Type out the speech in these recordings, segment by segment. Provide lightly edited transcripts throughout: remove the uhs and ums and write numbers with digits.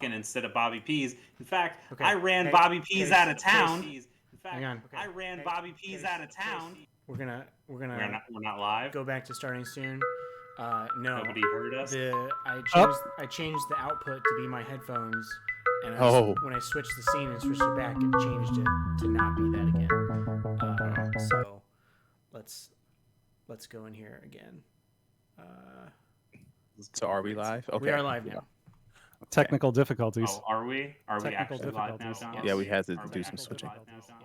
Instead of Bobby Peas. In fact, I ran Bobby Peas out of town. In fact, I ran Bobby Peas out of town. We're not live. Go back to starting soon. No. Nobody heard us. I changed the output to be my headphones, and when I switched the scene and switched it back, it changed it to not be that again. So let's go in here again. So are we live? Okay. We are live now. Technical difficulties. Oh, are we? Are we actually live now, John? Yeah, we had to do some switching.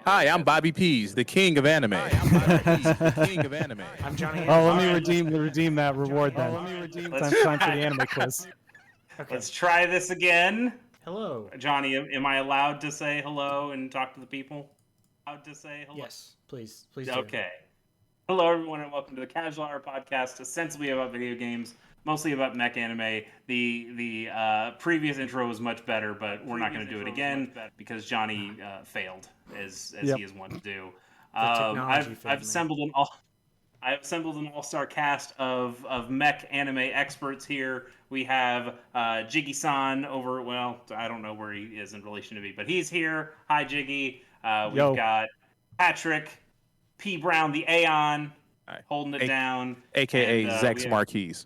Hi, I'm Bobby Peas, the king of anime. I'm Johnny. Oh, let me redeem that reward then. It's time for the anime quiz. Okay. Let's try this again. Hello. Johnny, am I allowed to say hello and talk to the people? allowed to say hello? Yes, please do. Okay. Hello, everyone, and welcome to the Casual Hour podcast, ostensibly about video games, mostly about mech anime. The previous intro was much better, but we're not going to do it again because Johnny failed, as he is wont to do. I've assembled an all-star cast of mech anime experts here. We have Jiggy-san over. Well, I don't know where he is in relation to me, but he's here. Hi, Jiggy. We've got Patrick P. Brown, the Aeon, holding it down. AKA Zex Marquise.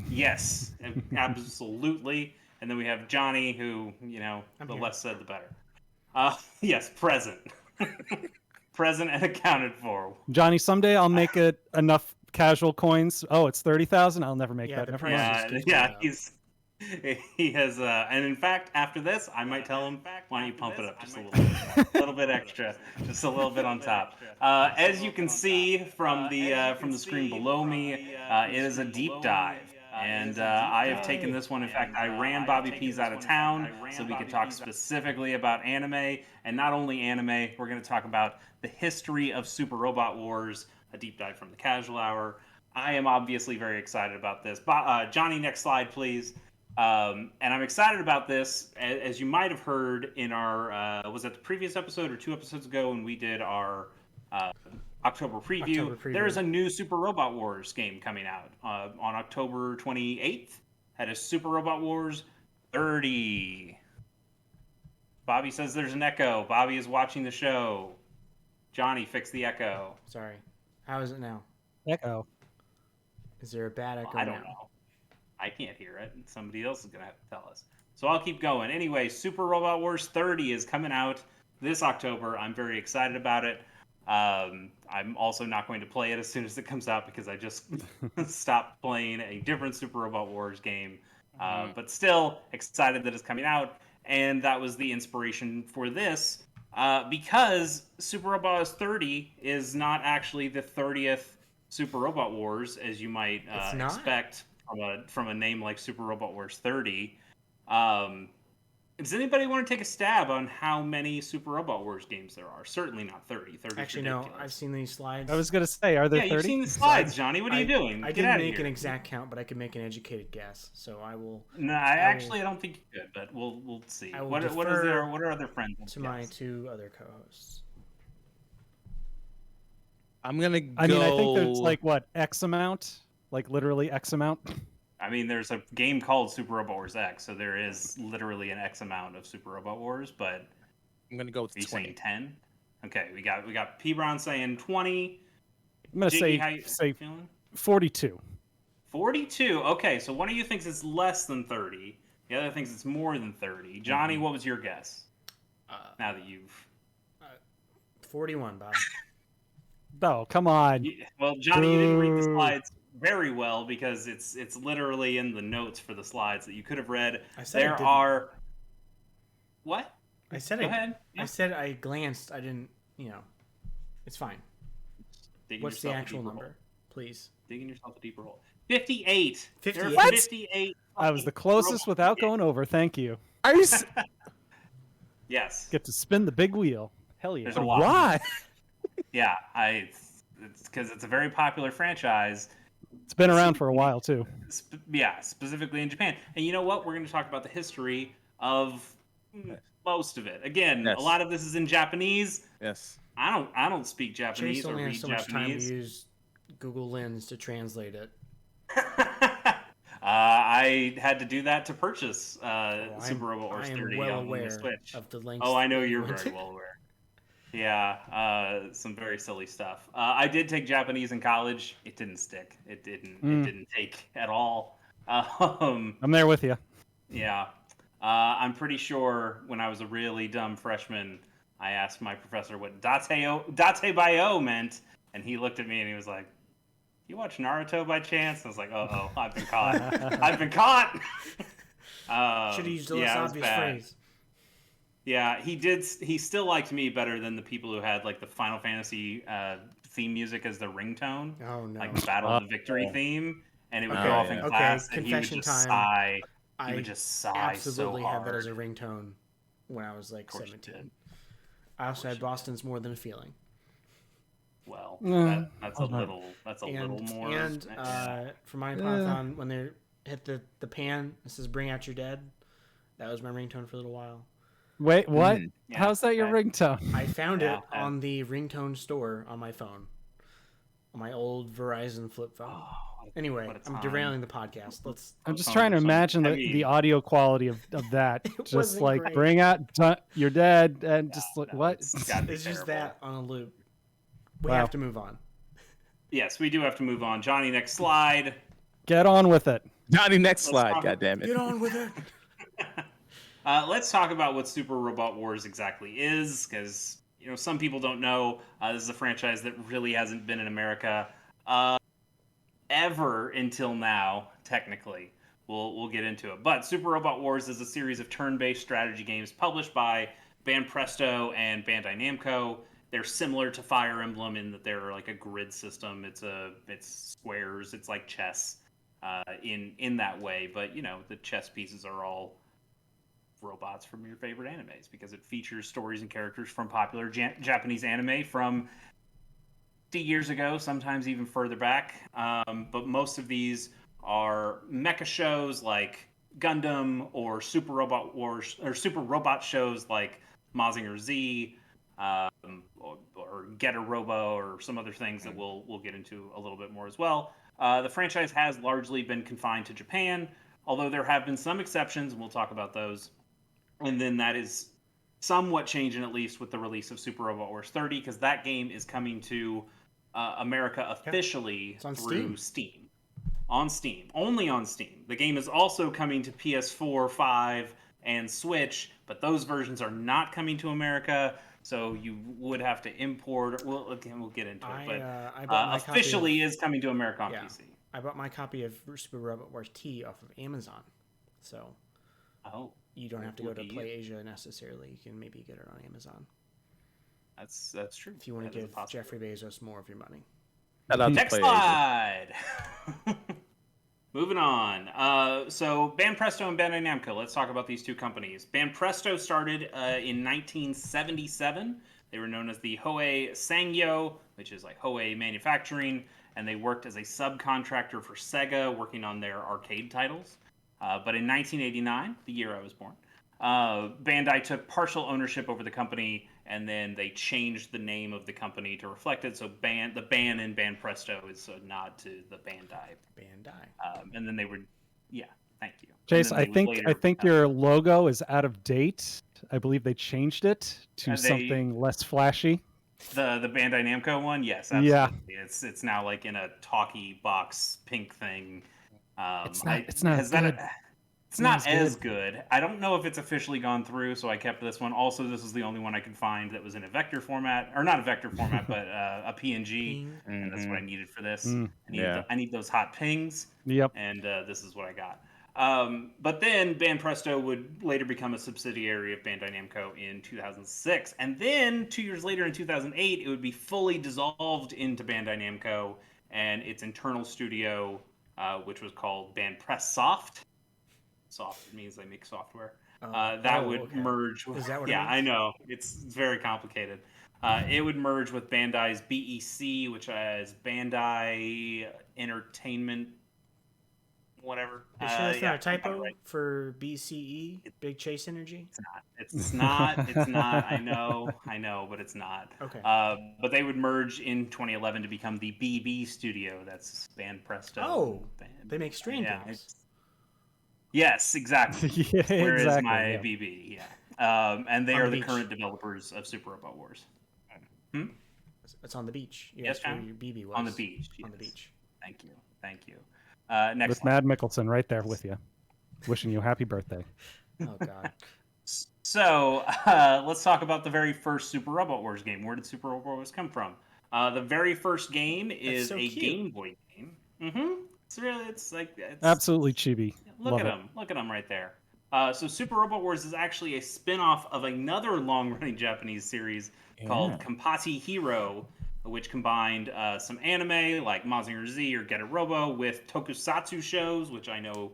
Yes, absolutely. And then we have Johnny, who, the less said, the better. Yes, present. Present and accounted for. Johnny, someday I'll make it enough casual coins. Oh, it's 30,000? I'll never make that. Never mind. He has, and in fact, after this, I might tell him, why don't you pump it up just a little bit, a little bit extra, just a little bit on top. As you can see from the screen below me, it is a deep dive. And I have taken this one. In fact, I ran Bobby P's out of town so we could talk specifically about anime. And not only anime, we're going to talk about the history of Super Robot Wars, a deep dive from the Casual Hour. I am obviously very excited about this. Johnny, next slide, please. And I'm excited about this, as you might have heard in our, was it the previous episode or 2 episodes ago when we did our October preview. There's a new Super Robot Wars game coming out on October 28th. That is Super Robot Wars 30. Bobby says there's an echo. Bobby is watching the show. Johnny, fix the echo. Sorry. How is it now? Echo. Is there a bad echo I don't know. I can't hear it. Somebody else is going to have to tell us. So I'll keep going. Anyway, Super Robot Wars 30 is coming out this October. I'm very excited about it. I'm also not going to play it as soon as it comes out because I just stopped playing a different Super Robot Wars game. But still excited that it's coming out. And that was the inspiration for this because Super Robot Wars 30 is not actually the 30th Super Robot Wars, as you might expect from a name like Super Robot Wars 30. Does anybody want to take a stab on how many Super Robot Wars games there are? Certainly not 30. 30 Actually, no. I've seen these slides. I was going to say, are there 30? Yeah, you've seen the slides, Johnny. What are you doing? I didn't make an exact count, but I could make an educated guess. So I will. No, I don't think you could, but we'll see. What are other friends? To my 2 other co-hosts. I'm gonna go. I mean, I think there's like what, X amount, like literally X amount. I mean, there's a game called Super Robot Wars X, so there is literally an X amount of Super Robot Wars. But I'm gonna go with 20. Saying 10. Okay, we got P Brown saying 20. I'm gonna say 42. 42. Okay, so one of you thinks it's less than 30. The other thinks it's more than 30. Johnny, what was your guess? Now that you've 41, Bob. Oh, come on. Well, Johnny, you didn't read the slides very well because it's literally in the notes for the slides that you could have read. There are what? I said Go ahead. Yeah. I said I glanced. I didn't. It's fine. What's the actual number, please? Digging yourself a deeper hole. 58. 58. What? 58. I was the closest without going over. Thank you. Are you? Yes. Get to spin the big wheel. Hell yeah. There's a lot. Why? Yeah, it's because it's a very popular franchise. It's been around for a while too. Specifically in Japan. And you know what? We're going to talk about the history of most of it. Again, yes. A lot of this is in Japanese. Yes. I don't speak Japanese Chase or only read has so much time to Japanese. use Google Lens to translate it. I had to do that to purchase Super Robot Wars 30 on the Switch. Of the links. Oh, I know you're very well aware. Yeah, some very silly stuff. I did take Japanese in college. It didn't stick. It didn't take at all. I'm there with you. Yeah. I'm pretty sure when I was a really dumb freshman, I asked my professor what datebayo meant, and he looked at me and he was like, "You watch Naruto by chance?" I was like, "Oh, I've been caught. I've been caught." Should have used the less obvious phrase. Yeah, he did. He still liked me better than the people who had like the Final Fantasy theme music as the ringtone. Oh no! Like the Battle of the Victory theme, and it would go off in class, and he would just sigh. He would just sigh so hard. Absolutely had that as a ringtone when I was like 17. I also had Boston's More Than a Feeling. Well, Mm. that's a little. That's a little more. And for my Python, when they hit the pan, it says "Bring Out Your Dead." That was my ringtone for a little while. Wait, what? Yeah, How's that your ringtone? I found it on the ringtone store on my phone, on my old Verizon flip phone. Anyway, I'm derailing the podcast. I'm just trying to imagine the audio quality of that. Just like great. Bring out you're dead and just like what? It's just that on a loop. We have to move on. Yes, we do have to move on. Johnny, next slide. Get on with it. Johnny, next slide. Goddammit. Get on with it. Let's talk about what Super Robot Wars exactly is, because some people don't know. This is a franchise that really hasn't been in America ever until now. Technically, we'll get into it. But Super Robot Wars is a series of turn-based strategy games published by Banpresto and Bandai Namco. They're similar to Fire Emblem in that they're like a grid system. It's squares. It's like chess in that way. But the chess pieces are all robots from your favorite animes because it features stories and characters from popular Japanese anime from 50 years ago, sometimes even further back. But most of these are mecha shows like Gundam or Super Robot Wars or Super Robot shows like Mazinger Z. Or Get a Robo or some other things that we'll get into a little bit more as well. The franchise has largely been confined to Japan, although there have been some exceptions, and we'll talk about those. And then that is somewhat changing, at least with the release of Super Robot Wars 30, because that game is coming to America officially through Steam. On Steam. Only on Steam. The game is also coming to PS4, 5, and Switch, but those versions are not coming to America. So you would have to import. We'll get into it. But officially is coming to America on PC. I bought my copy of Super Robot Wars T off of Amazon, so you don't have to go to Play Asia necessarily. You can maybe get it on Amazon. That's true. If you want to give Jeffrey Bezos more of your money. Next slide. Moving on. So Banpresto and Bandai Namco. Let's talk about these two companies. Banpresto started in 1977. They were known as the Hoei Sangyo, which is like Hoei Manufacturing, and they worked as a subcontractor for Sega, working on their arcade titles. But in 1989, the year I was born, Bandai took partial ownership over the company, and then they changed the name of the company to reflect it. So the ban in Banpresto is a nod to the Bandai. And then they would, thank you. Jace, I think your logo is out of date. I believe they changed it to something less flashy. The Bandai Namco one, yes, absolutely. Yeah. It's now like in a talkie box pink thing. It's not as good. I don't know if it's officially gone through, so I kept this one. Also, this is the only one I could find that was in a vector format, or not a vector format, but a PNG, and that's what I needed for this. I need those hot pings. Yep. And this is what I got. But then Banpresto would later become a subsidiary of Bandai Namco in 2006, and then 2 years later in 2008, it would be fully dissolved into Bandai Namco and its internal studio, which was called Banpresoft. Soft means they make software. Merge with. Is that what yeah, I know. It's very complicated. It would merge with Bandai's BEC, which is Bandai Entertainment, whatever. You sure it's not a typo for BCE? Big Chase Energy? It's not. It's not. I know, but it's not. Okay. But they would merge in 2011 to become the BB Studio. That's Banpresto. Oh, they make strain games. Yes, exactly. Where is my BB? Yeah. And they are the current developers of Super Robot Wars. It's on the beach. Yes, where your BB was. On the beach. Yes. On the beach. Thank you. Next with Mad Mickelson right there with you, wishing you happy birthday. Oh God. So let's talk about the very first Super Robot Wars game. Where did Super Robot Wars come from? The very first game is a Game Boy game. Mm-hmm. It's absolutely chibi. Look at him right there. So Super Robot Wars is actually a spin-off of another long-running Japanese series called Kompati Hero, which combined some anime like Mazinger Z or Get a Robo with tokusatsu shows, which I know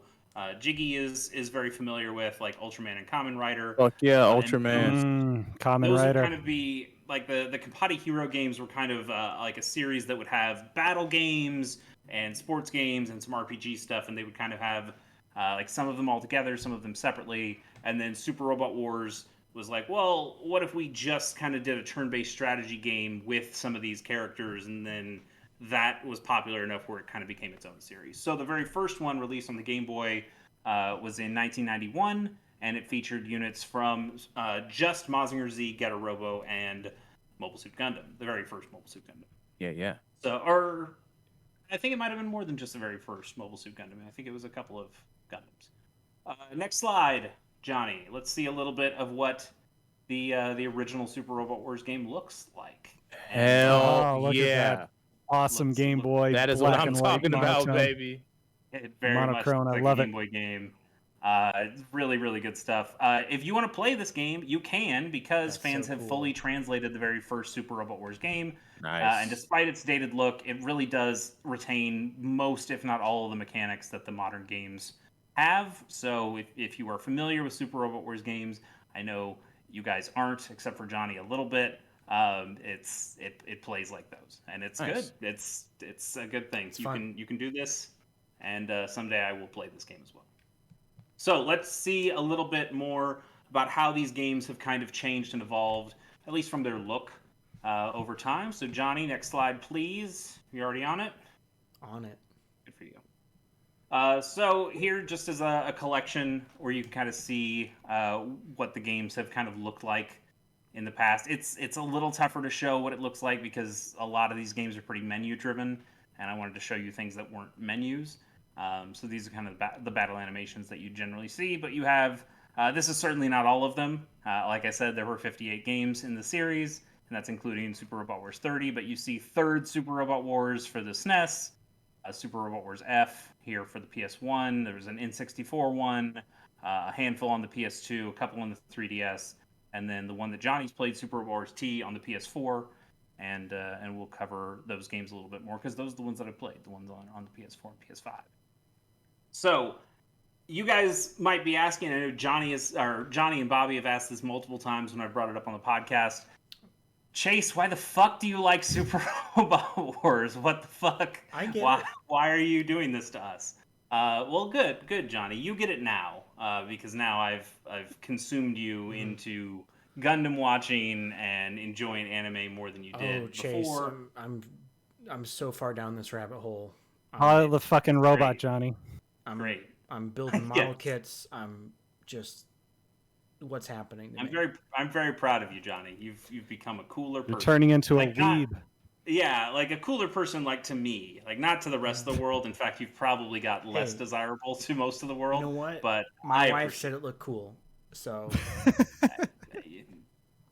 Jiggy is very familiar with, like Ultraman and Kamen Rider. Fuck yeah, And Ultraman. Kamen those Rider. would kind of be like the Kapati Hero games were kind of like a series that would have battle games and sports games and some RPG stuff, and they would kind of have like some of them all together, some of them separately, and then Super Robot Wars was like, well, what if we just kind of did a turn-based strategy game with some of these characters, and then that was popular enough where it kind of became its own series. So the very first one released on the Game Boy was in 1991, and it featured units from just Mazinger Z, Getter Robo, and Mobile Suit Gundam, the very first Mobile Suit Gundam. Yeah. So, or I think it might have been more than just the very first Mobile Suit Gundam. I think it was a couple of Gundams. Next slide, Johnny. Let's see a little bit of what the original Super Robot Wars game looks like. Hell look yeah. at that. Awesome Game Boy. That is black what I'm and white talking about, monotone. baby. It very Monochrome, much I looks love like a it. Game Boy game. It's really, really good stuff. If you want to play this game, you can, because fans have fully translated the very first Super Robot Wars game. Nice. And despite its dated look, it really does retain most, if not all, of the mechanics that the modern games have. So if you are familiar with Super Robot Wars games, I know you guys aren't, except for Johnny a little bit. It plays like those, and it's Nice. good. It's a good thing. It's fun. You can do this, and someday I will play this game as well. So let's see a little bit more about how these games have kind of changed and evolved, at least from their look over time. So Johnny, next slide, please. You already on it? On it. Good for you. So here, just as a collection where you can kind of see what the games have kind of looked like in the past. It's a little tougher to show what it looks like because a lot of these games are pretty menu driven, and I wanted to show you things that weren't menus. So these are kind of the battle animations that you generally see, but you have, this is certainly not all of them. Like I said, there were 58 games in the series, and that's including Super Robot Wars 30, but you see third Super Robot Wars for the SNES, Super Robot Wars F here for the PS1, there was an N64 one, a handful on the PS2, a couple on the 3DS, and then the one that Johnny's played, Super Robot Wars T, on the PS4, and we'll cover those games a little bit more, because those are the ones that I played, the ones on the PS4 and PS5. So, you guys might be asking, I know Johnny and Bobby have asked this multiple times when I brought it up on the podcast. Chase, why the fuck do you like Super Robot Wars? What the fuck? I get it. Why are you doing this to us? Well, good, Johnny. You get it now, because now I've consumed you into Gundam watching and enjoying anime more than you did Chase, before. I'm so far down this rabbit hole. Follow the fucking robot, Great. Johnny. Great. I'm building model Yes. kits. I'm just what's happening to me. I'm very proud of you, Johnny. You've become a cooler person. You're turning into Like, a weeb. Yeah, like a cooler person, like to me, like not to the rest of the world. In fact, you've probably got less Hey. desirable to most of the world. You know what? But My I wife appreciate said it looked cool, so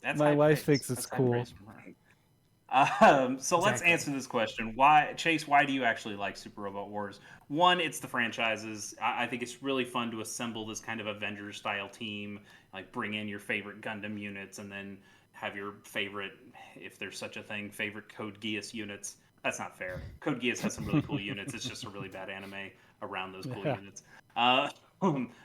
That's My high wife praise. thinks it's That's high cool. praise from her. So let's Exactly. answer this question. Chase, why do you actually like Super Robot Wars? One, it's the franchises. I think it's really fun to assemble this kind of Avengers-style team, like bring in your favorite Gundam units, and then have your favorite, if there's such a thing, favorite Code Geass units. That's not fair. Code Geass has some really cool units. It's just a really bad anime around those cool Yeah. units.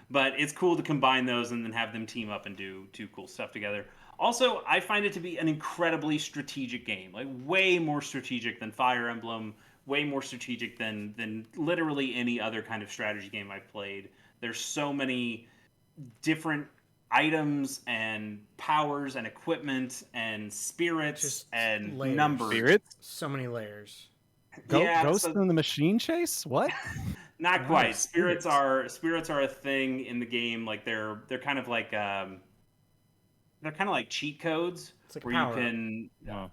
But it's cool to combine those and then have them team up and do cool stuff together. Also, I find it to be an incredibly strategic game, like way more strategic than Fire Emblem, way more strategic than literally any other kind of strategy game I've played. There's so many different items and powers and equipment and spirits Just and layers. numbers. Spirits? so many layers. Ghost so- in the Machine Chase? What? Not Wow, quite. spirits. Spirits are a thing in the game. Like they're kind of like cheat codes It's like a where you power-up. can Wow.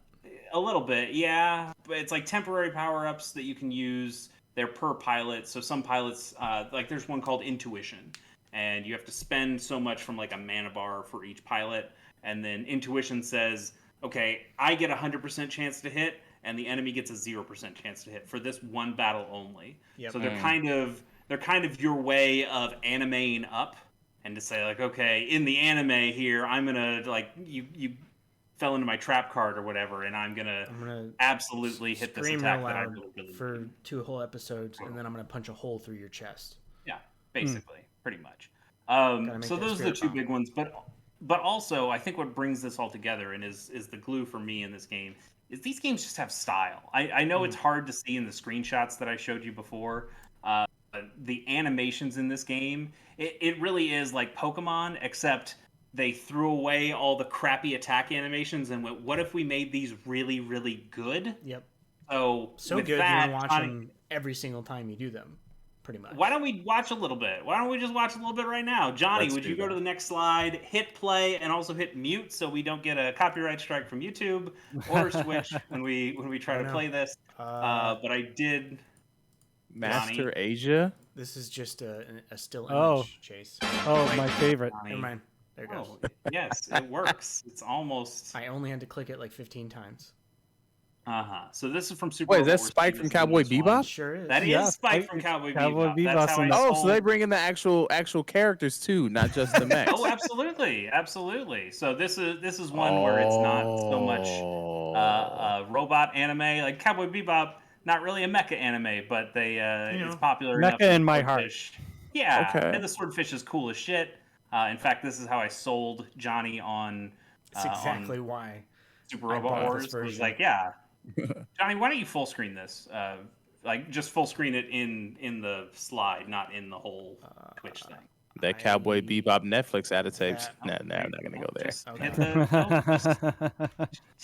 a little bit, yeah. But it's like temporary power ups that you can use. They're per pilot. So some pilots, like there's one called Intuition, and you have to spend so much from like a mana bar for each pilot, and then Intuition says, okay, I get 100% chance to hit, and the enemy gets a 0% chance to hit for this one battle only. Yep. So they're kind of your way of animeing up, and to say like, okay, in the anime here, I'm gonna like you fell into my trap card or whatever, and I'm gonna absolutely hit this scream attack real that I loud really for need. 2 whole episodes, and then I'm gonna punch a hole through your chest. Yeah. basically, pretty much. So those are the two big ones, but also I think what brings this all together and is the glue for me in this game is these games just have style. I know it's hard to see in the screenshots that I showed you before. The animations in this game, it really is like Pokemon, except they threw away all the crappy attack animations and went, what if we made these really, really good? Yep. So good you want to watch them every single time you do them, pretty much. Why don't we watch a little bit? Why don't we just watch a little bit right now? Johnny, would you go to the next slide, hit play, and also hit mute so we don't get a copyright strike from YouTube or Switch when we try to play this? But I did... Master Johnny. Asia? This is just a still image, Chase. Oh, my favorite. Never mind. There it goes. Yes, it works. It's almost... I only had to click it like 15 times. So this is from Super Wait, is that Spike from Cowboy Bebop? Sure is. That is Spike from Cowboy Bebop. That's how so they bring in the actual characters too, not just the mechs. Oh, absolutely. So this is one where it's not so much robot anime like Cowboy Bebop. Not really a mecha anime, but it's popular enough. Mecha in my heart. Yeah, okay. And the swordfish is cool as shit. In fact, this is how I sold Johnny on. That's exactly why. Super Robot Wars. It was like, yeah, Johnny, why don't you full screen this? Like just full screen it in the slide, not in the whole Twitch thing. That Cowboy Bebop Netflix adaptation. No, I'm not gonna go there. Just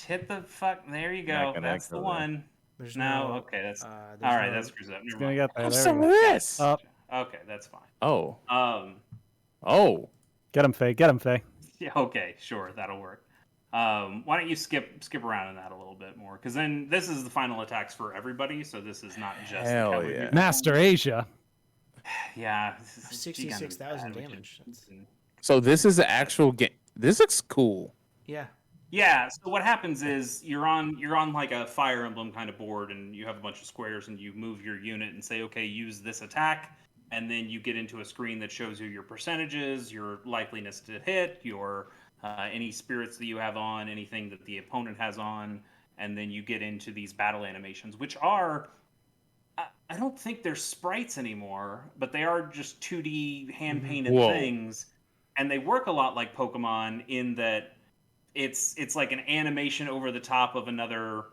hit the fuck. There you go. That's the one. There's okay. That's all right. That screws up. Gonna get there. Some of this. Okay, that's fine. Oh. Get him, Faye. Get him, Faye. Yeah. Okay. Sure. That'll work. Why don't you skip around in that a little bit more? Because then this is the final attacks for everybody. So this is not just Master Asia. Yeah. 66,000 damage. So this is the actual game. This looks cool. Yeah. Yeah, so what happens is you're on like a Fire Emblem kind of board, and you have a bunch of squares, and you move your unit and say, okay, use this attack, and then you get into a screen that shows you your percentages, your likeliness to hit, your any spirits that you have on, anything that the opponent has on, and then you get into these battle animations, which are, I don't think they're sprites anymore, but they are just 2D hand-painted things, and they work a lot like Pokemon in that it's like an animation over the top of another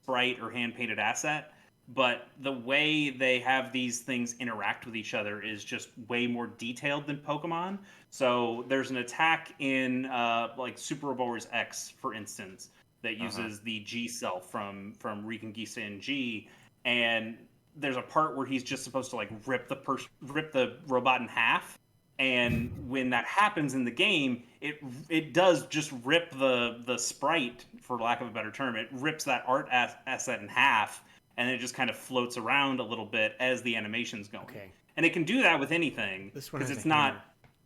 sprite or hand-painted asset, but the way they have these things interact with each other is just way more detailed than Pokemon. So there's an attack in like Super Robot Wars X, for instance, that uses the G cell from Riken Geass and G, and there's a part where he's just supposed to like rip the robot in half. And when that happens in the game, it does just rip the sprite, for lack of a better term. It rips that art asset in half, and it just kind of floats around a little bit as the animation's going. Okay. And it can do that with anything because it's not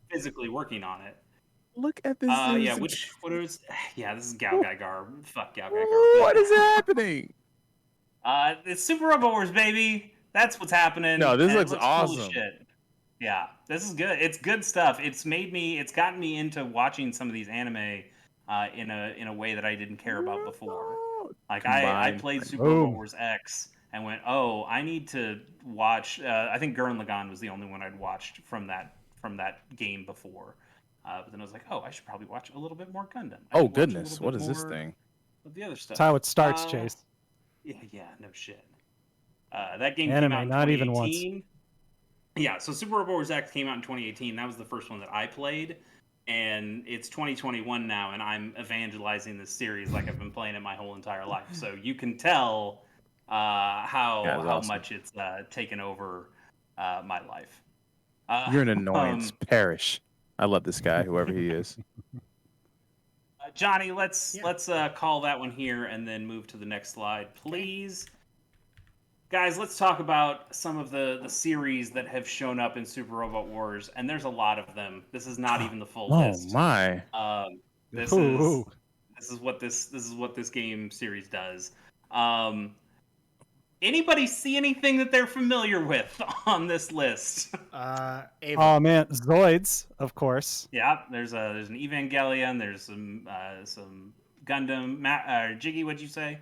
physically working on it. Look at this. This is Gao Gaigar. Fuck Gao Gaigar. What is happening? It's Super Robot Wars, baby. That's what's happening. No, this looks awesome. Cool as shit. Yeah, this is good. It's good stuff. It's gotten me into watching some of these anime in a way that I didn't care about before. Like I played Super Robot Wars X and went, oh, I need to watch. I think Gurren Lagann was the only one I'd watched from that game before. But then I was like, oh, I should probably watch a little bit more Gundam. Oh goodness, what is this thing? The other stuff. That's how it starts, Chase. Yeah, no shit. That game anime, came out in not 2018. even once. Yeah, so Super Robot Wars X came out in 2018. That was the first one that I played, and it's 2021 now, and I'm evangelizing this series like I've been playing it my whole entire life. So you can tell how much it's taken over my life. You're an annoyance. Perish. I love this guy, whoever he is. Johnny, let's call that one here and then move to the next slide, please. Guys, let's talk about some of the series that have shown up in Super Robot Wars, and there's a lot of them. This is not even the full list. Oh my! This is what this game series does. Anybody see anything that they're familiar with on this list? Oh man, Zoids, of course. Yeah, there's an Evangelion. There's some Gundam. Jiggy, what'd you say?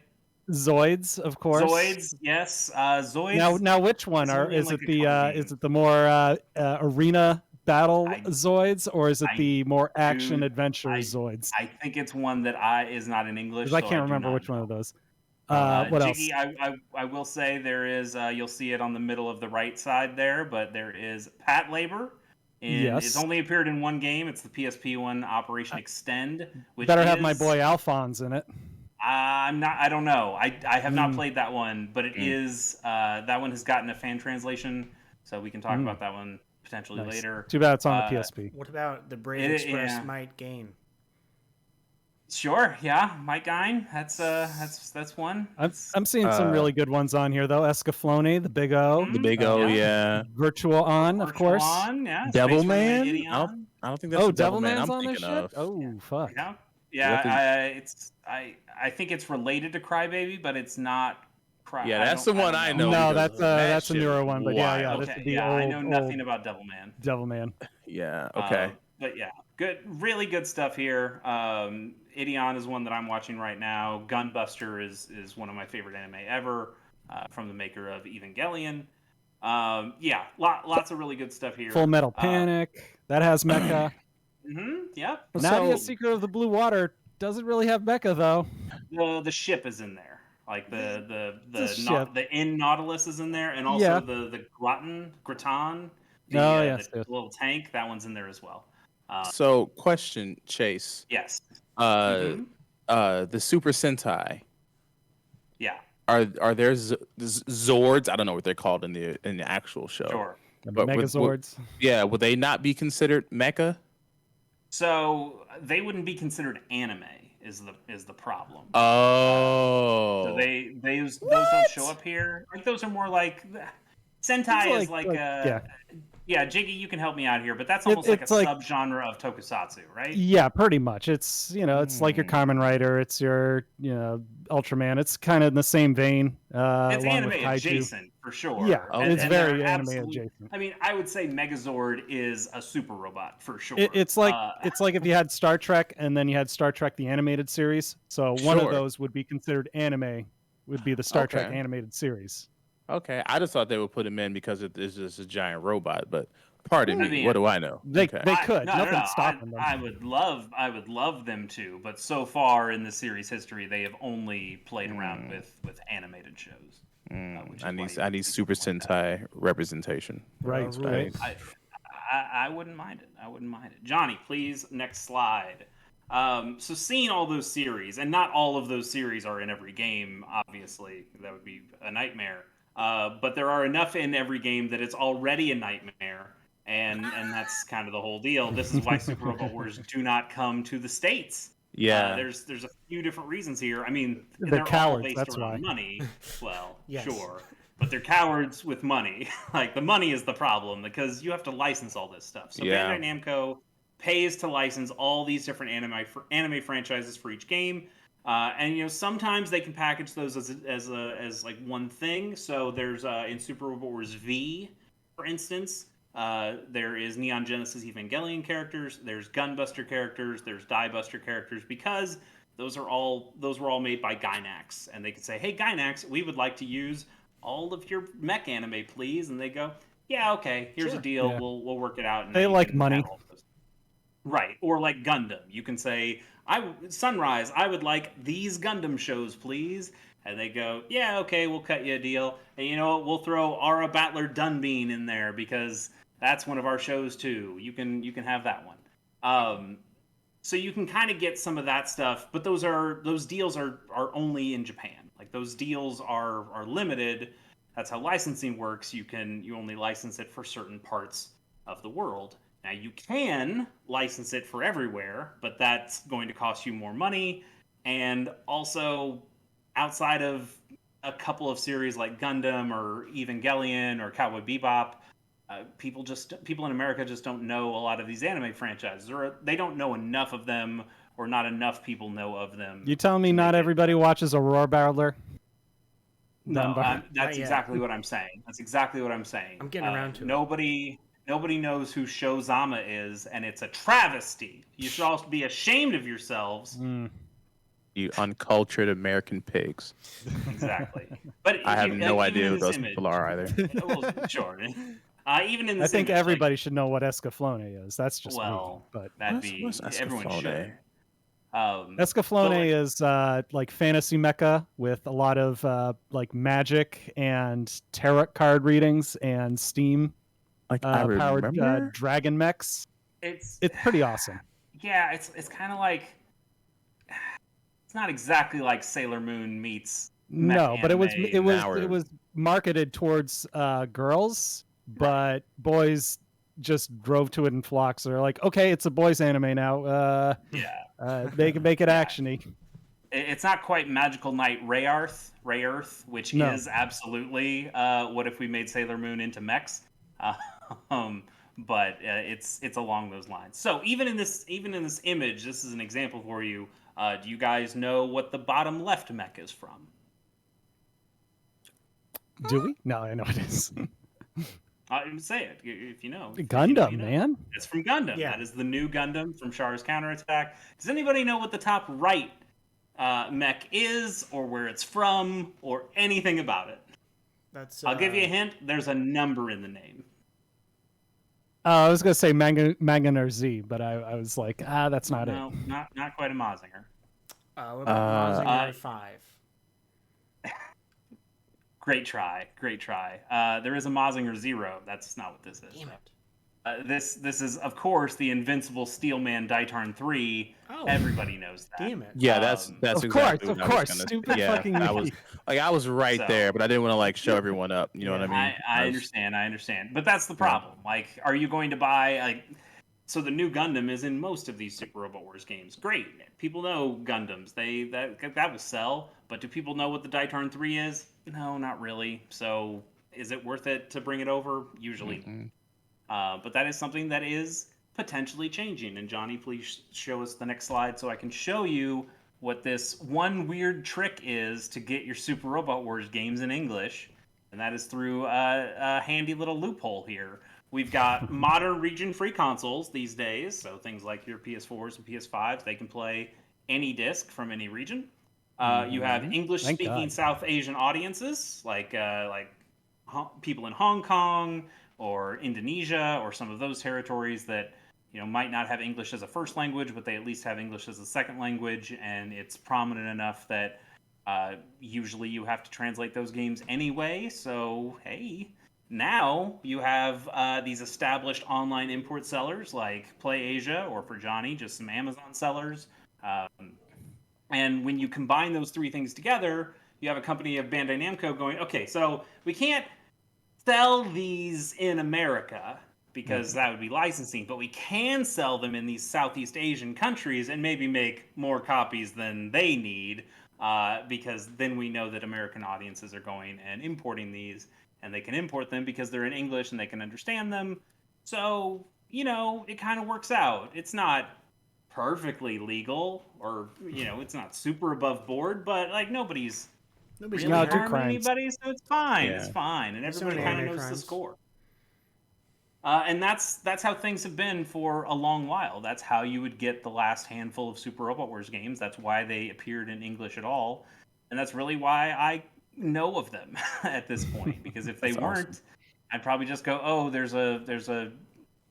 Zoids, of course. Zoids, yes. Zoids. Now, which one is it the more arena battle Zoids, or is it the more action adventure Zoids? I think it's one that is not in English. Because I can't remember which one of those. What Jiggy, else? I will say there is. You'll see it on the middle of the right side there, but there is Pat Labor. Yes. It's only appeared in one game. It's the PSP one, Operation Extend. Which better have my boy Alphonse in it. I'm not. I don't know. I have not played that one, but it is. That one has gotten a fan translation, so we can talk about that one potentially later. Too bad it's on the PSP. What about the Brave Express Might Gain? Sure, yeah, Mike Gine. That's one. I'm seeing some really good ones on here though. Escaflowne, the Big O. The Big O, yeah. Virtual On, of course. On, yeah. Devilman? I don't think that's Devilman's I'm on this thinking shit? Oh, fuck. Yeah. I think it's related to Crybaby, but it's not. Yeah, that's the one I know. No, that's a newer one, but yeah. Okay, I know nothing about Devilman. Devilman. Yeah. Okay. But yeah, good, really good stuff here. Ideon is one that I'm watching right now. Gunbuster is one of my favorite anime ever, from the maker of Evangelion. Yeah, lots of really good stuff here. Full Metal Panic, that has mecha. Yep. Nadia, Secret of the Blue Water doesn't really have mecha though. The ship is in there, like the in Nautilus is in there, and also the Graton. The little tank, that one's in there as well. So, question, Chase. Yes. The Super Sentai. Yeah. Are there Zords? I don't know what they're called in the actual show. Sure. But Megazords. Would they not be considered mecha? So they wouldn't be considered anime. Is the problem? Oh. So those don't show up here. Like those are more like Sentai is like yeah, Jiggy, you can help me out here, but that's almost like a subgenre of tokusatsu, right? Yeah, pretty much. It's it's like your Kamen Rider, it's your Ultraman. It's kind of in the same vein. It's anime adjacent for sure. Yeah, it's very anime adjacent. I mean, I would say Megazord is a super robot for sure. It's like if you had Star Trek and then you had Star Trek the animated series. So one of those would be considered anime. Would be the Star Trek animated series. Okay, I just thought they would put him in because it is just a giant robot, but pardon me, what do I know? They could. Nothing's stopping them. I would love them to, but so far in the series history, they have only played around with animated shows. I need Super Sentai representation. Right. I wouldn't mind it. Johnny, please, next slide. So seeing all those series, and not all of those series are in every game, obviously, that would be a nightmare. But there are enough in every game that it's already a nightmare, and that's kind of the whole deal. This is why Super Robot Wars do not come to the States. Yeah, there's a few different reasons here. I mean, they're cowards. All based around money. Well, yes. Sure, but they're cowards with money. Like the money is the problem because you have to license all this stuff. So Bandai Namco pays to license all these different anime franchises for each game. And sometimes they can package those as like one thing. So there's in Super Robot Wars V, for instance, there is Neon Genesis Evangelion characters, there's Gunbuster characters, there's Diebuster characters, because those were all made by Gainax, and they could say, hey Gainax, we would like to use all of your mech anime, please, and they go, yeah, okay, here's a deal, we'll work it out. And they like money. Right, or like Gundam, you can say, Sunrise, I would like these Gundam shows, please. And they go, yeah, okay, we'll cut you a deal. And you know what? We'll throw Aura Battler Dunbean in there because that's one of our shows too. You can have that one. So you can kind of get some of that stuff, but those deals are only in Japan. Like those deals are limited. That's how licensing works. You only license it for certain parts of the world. Now, you can license it for everywhere, but that's going to cost you more money. And also, outside of a couple of series like Gundam or Evangelion or Cowboy Bebop, people in America just don't know a lot of these anime franchises, or they don't know enough of them, or not enough people know of them. You telling me not everybody watches Aurora Battler? No, that's exactly what I'm saying. I'm getting around to it. Nobody knows who Shozama is, and it's a travesty. You should all be ashamed of yourselves. You uncultured American pigs. Exactly. But I have no idea who those image, people are either. well, sure. Even in I this think image, everybody should know what Escaflowne is. That's just me. But What's everyone should. Escaflowne is like fantasy mecha with a lot of like magic and tarot card readings and Steam Like I powered remember. dragon mechs. It's pretty awesome. Yeah, it's kind of like, it's not exactly like Sailor Moon meets No, but it anime. was marketed towards girls, but boys just drove to it in flocks. They're like, okay, it's a boys anime now. Make it actiony. It's not quite Magical Knight Rayearth, which is absolutely what if we made Sailor Moon into mechs. But it's along those lines. So even in this image, this is an example for you. Do you guys know what the bottom left mech is from? Do we? No, I know it is. Say it if you know. Gundam, you know. Man. It's from Gundam. Yeah. That is the new Gundam from Char's Counterattack. Does anybody know what the top right mech is, or where it's from, or anything about it? I'll give you a hint. There's a number in the name. I was gonna say Manganer Z, but I was like, that's not it. No, not quite a Mazinger. What about Mazinger 5? Great try. There is a Mazinger 0. That's not what this is. Damn it. This is, of course, the invincible Steelman Daitarn 3. Oh. Everybody knows that. Damn it. Yeah, that's exactly of what course. I was Stupid gonna, yeah, fucking I was I was right there, but I didn't want to like show everyone up. You know what I mean? I understand. But that's the problem. Like, are you going to buy like? So the new Gundam is in most of these Super Robot Wars games. Great, people know Gundams. That will sell. But do people know what the Daitarn 3 is? No, not really. So is it worth it to bring it over? Usually. Mm-hmm. But that is something that is potentially changing. And Johnny, please show us the next slide so I can show you what this one weird trick is to get your Super Robot Wars games in English. And that is through a handy little loophole here. We've got modern region-free consoles these days. So things like your PS4s and PS5s, they can play any disc from any region. You have English-speaking South Asian audiences, like people in Hong Kong, or Indonesia, or some of those territories that might not have English as a first language, but they at least have English as a second language, and it's prominent enough that usually you have to translate those games anyway. So hey, now you have these established online import sellers like PlayAsia, or for Johnny, just some Amazon sellers. And when you combine those three things together, you have a company of Bandai Namco going, okay, so we can't sell these in America because that would be licensing, but we can sell them in these Southeast Asian countries and maybe make more copies than they need, because then we know that American audiences are going and importing these, and they can import them because they're in English and they can understand them. So, it kind of works out. It's not perfectly legal, or, it's not super above board, but like nobody's really harming anybody, so it's fine. Yeah. It's fine, and everybody kind of knows the score. And that's how things have been for a long while. That's how you would get the last handful of Super Robot Wars games. That's why they appeared in English at all, and that's really why I know of them at this point. Because if they weren't, awesome. I'd probably just go, "Oh, there's a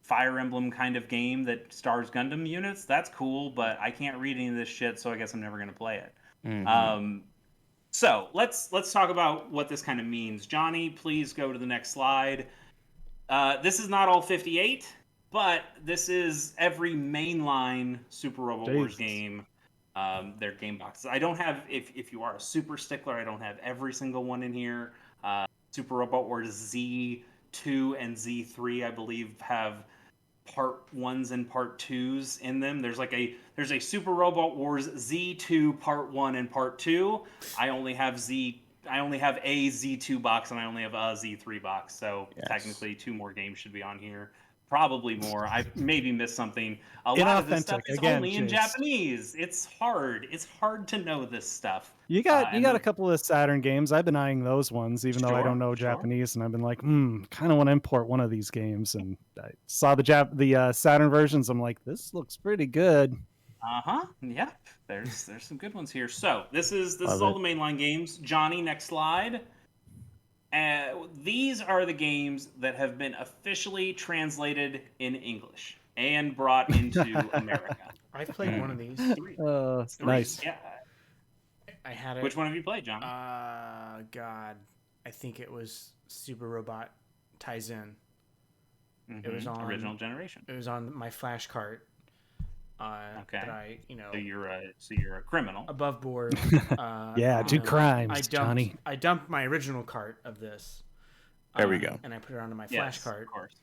Fire Emblem kind of game that stars Gundam units. That's cool, but I can't read any of this shit, so I guess I'm never going to play it." Mm-hmm. So let's talk about what this kind of means. Johnny, please go to the next slide. This is not all 58, but this is every mainline Super Robot Wars game. Their game boxes. I don't have, if you are a super stickler, I don't have every single one in here. Super Robot Wars Z2 and Z3, I believe, have part 1s and part 2s in them. There's a Super Robot Wars Z2 part 1 and part 2. I only have a Z2 box, and I only have a Z3 box. So technically 2 more games should be on here. Probably more. I maybe missed something. A lot of this stuff is only in Japanese. It's hard. It's hard to know this stuff. You got a couple of Saturn games. I've been eyeing those ones, even though I don't know Japanese, and I've been like, kind of want to import one of these games. And I saw the Saturn versions. I'm like, this looks pretty good. Yep. There's some good ones here. So this is Love all it. the mainline games. Johnny, next slide. These are the games that have been officially translated in English and brought into America. I've played one of these. Three. Nice. Yeah. I had it. Which one have you played, Johnny? God, I think it was Super Robot Taizen. It was on original generation. It was on my flash cart. Okay. But I, So you're a criminal. above board. Yeah, do crimes, Johnny. I dumped my original cart of this. There we go. And I put it onto my flash cart. Of course.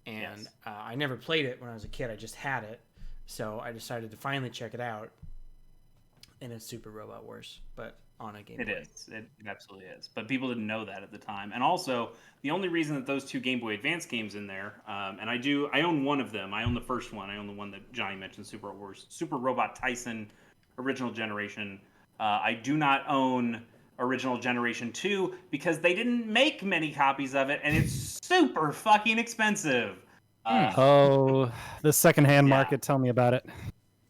And I never played it when I was a kid. I just had it. So I decided to finally check it out. And it's Super Robot Wars, but on a Game Boy. It is. It absolutely is. But people didn't know that at the time. And also, the only reason that those two Game Boy Advance games in there, and I own one of them. I own the first one. I own the one that Johnny mentioned, Super Robot Tyson, original generation. I do not own original generation 2 because they didn't make many copies of it, and it's super fucking expensive. The secondhand market. Tell me about it.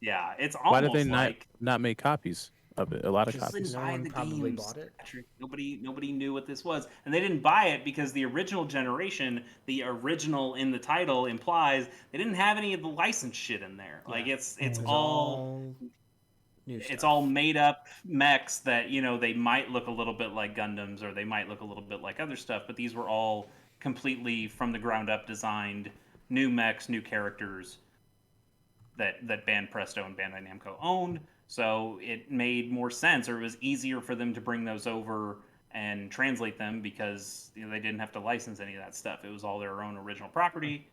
Yeah, it's almost Why did they like not make copies of it? A lot of because copies. they No one didn't buy the probably games. bought it. Patrick. Nobody knew what this was, and they didn't buy it because the original generation, the original in the title implies they didn't have any of the licensed shit in there. Yeah. Like it's It was all new it's stuff. all made up mechs that they might look a little bit like Gundams or they might look a little bit like other stuff, but these were all completely from the ground up designed new mechs, new characters that Band Presto and Bandai Namco owned. So it made more sense, or it was easier for them to bring those over and translate them because they didn't have to license any of that stuff. It was all their own original property,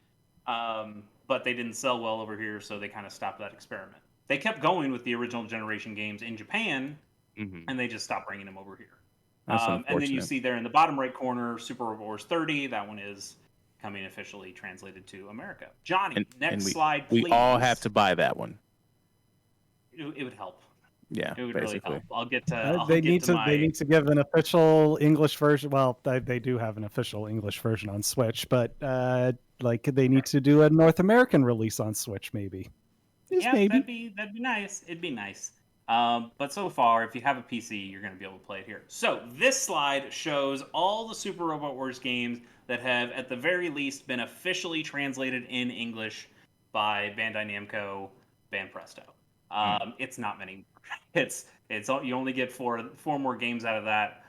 but they didn't sell well over here, so they kind of stopped that experiment. They kept going with the original generation games in Japan, and they just stopped bringing them over here. That's And then you unfortunate. see there in the bottom right corner, Super Robot Wars 30. That one is coming officially translated to America. Johnny, next slide, please. We all have to buy that one. It would help. Yeah, It would basically. really help. I'll get to. They need to give an official English version. Well, they do have an official English version on Switch, but they need to do a North American release on Switch, maybe. Maybe. That'd be nice. It'd be nice. But so far, if you have a PC, you're going to be able to play it here. So this slide shows all the Super Robot Wars games that have, at the very least, been officially translated in English by Bandai Namco, Band Presto. It's not many more. It's you only get four more games out of that.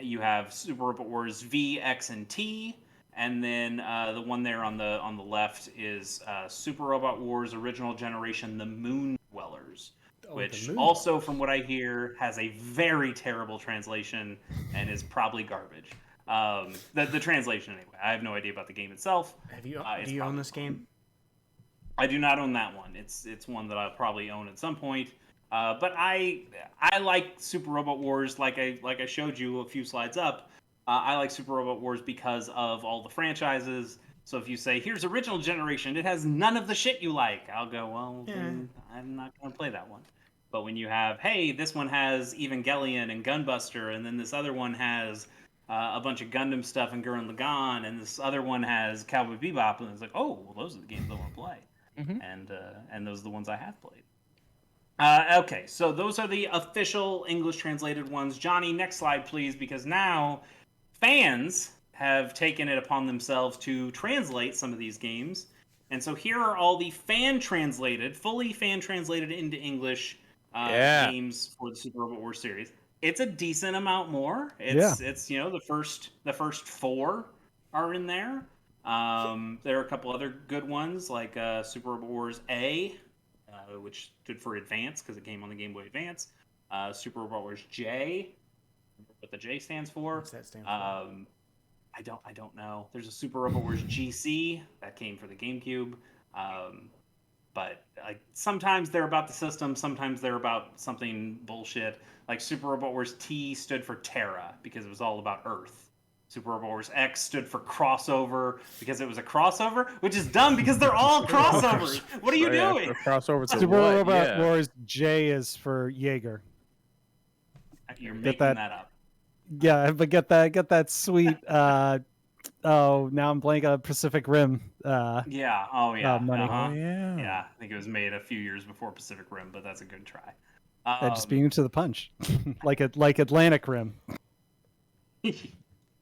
You have Super Robot Wars V, X, and T, and then the one there on the left is Super Robot Wars Original Generation: The Moon Dwellers. Which also, from what I hear, has a very terrible translation and is probably garbage. The translation, anyway. I have no idea about the game itself. Do you own this game? I do not own that one. It's one that I'll probably own at some point. But I like Super Robot Wars, like I showed you a few slides up. I like Super Robot Wars because of all the franchises. So if you say, here's original generation, it has none of the shit you like, I'll go, well, then I'm not going to play that one. But when you have, hey, this one has Evangelion and Gunbuster, and then this other one has a bunch of Gundam stuff and Gurren Lagann, and this other one has Cowboy Bebop, and it's like, oh, well, those are the games I want to play. And those are the ones I have played. Okay, so those are the official English translated ones. Johnny, next slide, please, because now fans have taken it upon themselves to translate some of these games. And so here are all the fully fan translated into English games for the Super Robot Wars series. It's a decent amount more. It's the first 4 are in there. There are a couple other good ones like Super Robot Wars A, which stood for Advance because it came on the Game Boy Advance. Super Robot Wars J, what the J stands for. What's that stand for? I don't know. There's a Super Robot Wars GC that came for the GameCube. But like sometimes they're about the system, sometimes they're about something bullshit. Like Super Robot Wars T stood for Terra because it was all about Earth. Super Robot Wars X stood for crossover because it was a crossover, which is dumb because they're all crossovers. What are you doing? Crossover to Super what? Robot Wars J is for Jaeger. You're making that up. Yeah, but get that sweet Oh, now I'm blank on Pacific Rim. Yeah. Oh yeah. Money. Uh-huh. Oh yeah. Yeah. I think it was made a few years before Pacific Rim, but that's a good try. Just being to the punch, like Atlantic Rim.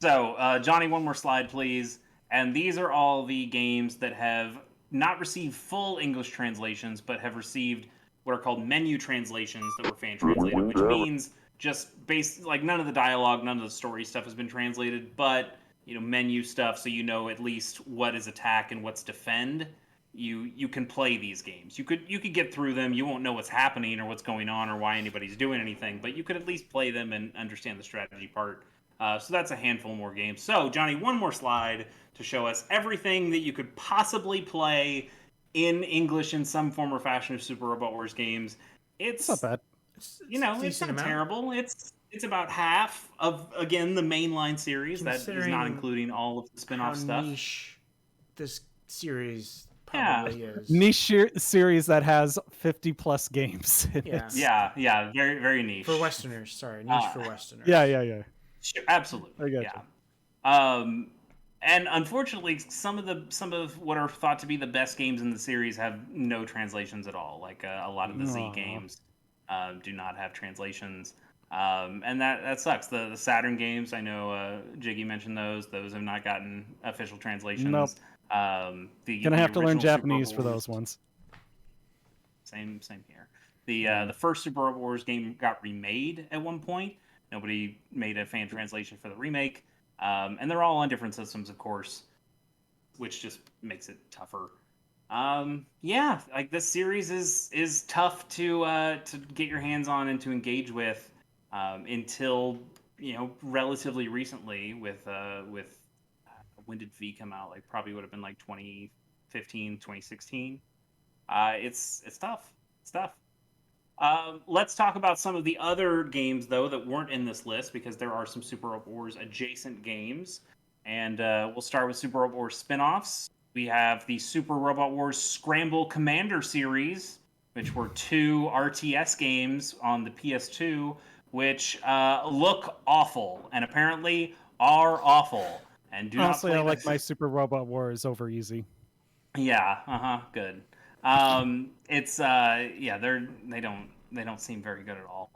So, Johnny, one more slide, please. And these are all the games that have not received full English translations, but have received what are called menu translations that were fan translated, which means just like none of the dialogue, none of the story stuff has been translated, but menu stuff, so at least what is attack and what's defend. You can play these games. You could get through them. You won't know what's happening or what's going on or why anybody's doing anything, but you could at least play them and understand the strategy part. So that's a handful more games. So, Johnny, one more slide to show us everything that you could possibly play in English in some form or fashion of Super Robot Wars games. It's not bad. It's not terrible. It's about half of, again, the mainline series. That is not including all of the spin-off stuff. Niche this series probably is. Niche series that has 50+ games in it. Yeah, very, very niche. For Westerners, sorry. Niche for Westerners. Yeah. Sure, absolutely. I gotcha. Yeah. And unfortunately, some of what are thought to be the best games in the series have no translations at all. Like a lot of the Z games do not have translations, and that sucks. The Saturn games, I know Jiggy mentioned those. Those have not gotten official translations. Nope. Gonna have to learn Japanese for those ones. Same here. The first Super Robot Wars game got remade at one point. Nobody made a fan translation for the remake. And they're all on different systems, of course, which just makes it tougher. Yeah, like this series is tough to get your hands on and to engage with until relatively recently with when did V come out? Like probably would have been like 2015, 2016. It's tough. It's tough. Let's talk about some of the other games, though, that weren't in this list, because there are some Super Robot Wars adjacent games. And we'll start with Super Robot Wars spin-offs. We have the Super Robot Wars Scramble Commander series, which were 2 RTS games on the PS2, which look awful, and apparently are awful. And do honestly, not I like my Super Robot Wars over easy. Yeah, good. It's they don't seem very good at all.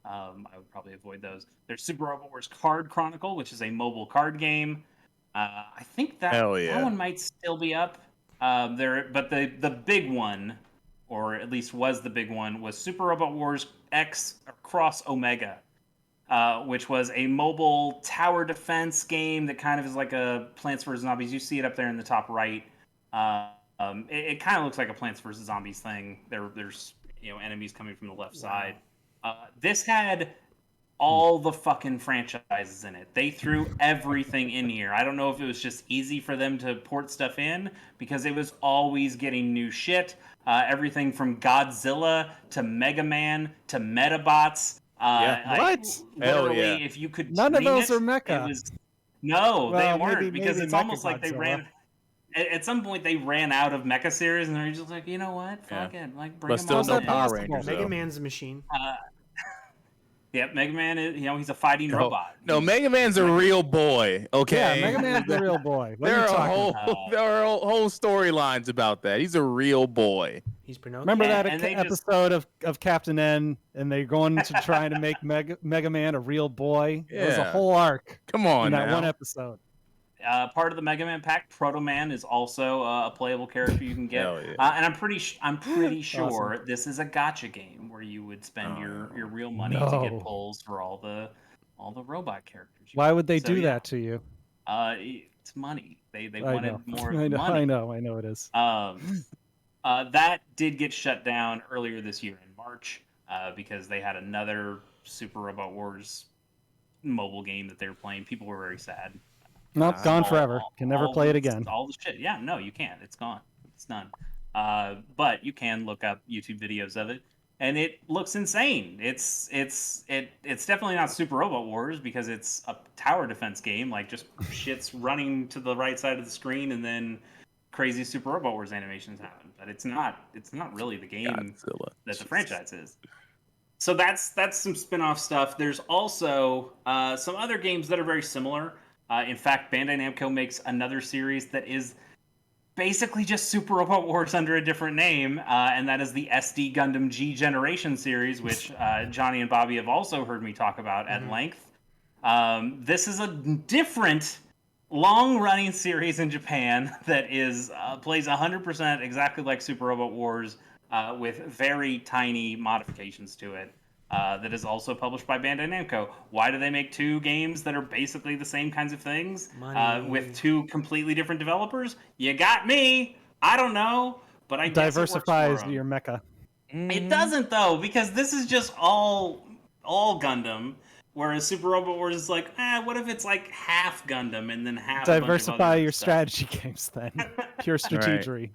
I would probably avoid those. There's Super Robot Wars Card Chronicle, which is a mobile card game. I think that one might still be up. But the big one, or at least was the big one, was Super Robot Wars X Cross Omega, which was a mobile tower defense game that kind of is like a Plants vs. Zombies. You see it up there in the top right. It kind of looks like a Plants vs. Zombies thing. There's enemies coming from the left side. This had all the fucking franchises in it. They threw everything in here. I don't know if it was just easy for them to port stuff in, because it was always getting new shit. Everything from Godzilla to Mega Man to Metabots. What? Literally, if you could. None of those are mecha. They weren't, because it's almost like they Godzilla. ran. At some point, they ran out of mecha series, and they're just like, you know what? Fuck it. Like, bring them all no in. Power Rangers. Mega Man's a machine. Yeah, Mega Man is, he's a fighting robot. No, Mega Man's a real boy. Okay. Yeah, Mega Man's the real boy. There are whole storylines about that. He's a real boy. He's Pinocchio. Remember that episode of Captain N, and they're going to try to make Mega Man a real boy? Yeah. It was a whole arc. Come on, in that now. one episode. Part of the Mega Man pack, Proto Man is also a playable character you can get. Hell yeah. And I'm pretty sure Awesome. this is a gacha game where you would spend your real money to get pulls for all the robot characters. Why would they do that to you? It's money. They wanted more money. I know it is. That did get shut down earlier this year in March because they had another Super Robot Wars mobile game that they were playing. People were very sad. Nope, gone forever. Can never play it again. All the shit. Yeah, no, you can't. It's gone. It's done. But you can look up YouTube videos of it, and it looks insane. It's definitely not Super Robot Wars, because it's a tower defense game. Like, just shit's running to the right side of the screen, and then crazy Super Robot Wars animations happen. But it's not really the game Godzilla. that the franchise is. So that's some spin-off stuff. There's also some other games that are very similar. In fact, Bandai Namco makes another series that is basically just Super Robot Wars under a different name, and that is the SD Gundam G Generation series, which Johnny and Bobby have also heard me talk about at length. This is a different, long-running series in Japan that is plays 100% exactly like Super Robot Wars, with very tiny modifications to it. That is also published by Bandai Namco. Why do they make two games that are basically the same kinds of things with two completely different developers? You got me. I don't know, but I diversifies guess it works for 'em. your mecha. It doesn't though, because this is just all Gundam, whereas Super Robot Wars is like, what if it's like half Gundam and then half a bunch of Diversify other your stuff? strategy games then. Pure strategery.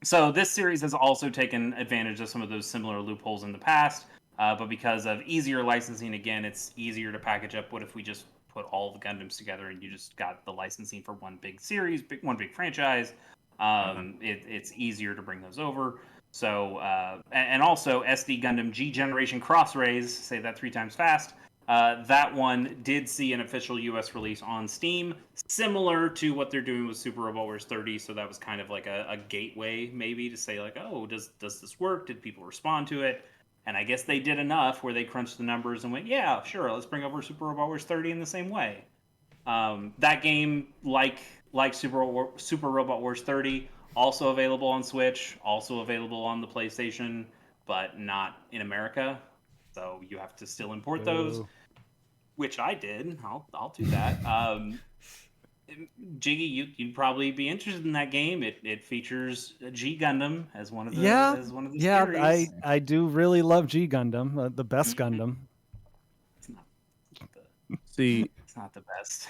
So this series has also taken advantage of some of those similar loopholes in the past, but because of easier licensing, again, it's easier to package up. What if we just put all the Gundams together and you just got the licensing for one big series, one big franchise? It's easier to bring those over. So, and also SD Gundam G Generation Cross-Rays, say that 3 times fast, that one did see an official US release on Steam, similar to what they're doing with Super Robot Wars 30. So that was kind of like a gateway, maybe, to say like, oh, does this work? Did people respond to it? And I guess they did enough where they crunched the numbers and went, yeah, sure, let's bring over Super Robot Wars 30 in the same way. That game, like Super Robot Wars 30, also available on Switch, also available on the PlayStation, but not in America. So you have to still import those, which I did. I'll do that. Jiggy, you'd probably be interested in that game. It features G Gundam as one of the series. I do really love G Gundam, the best Gundam. It's not it's not the best.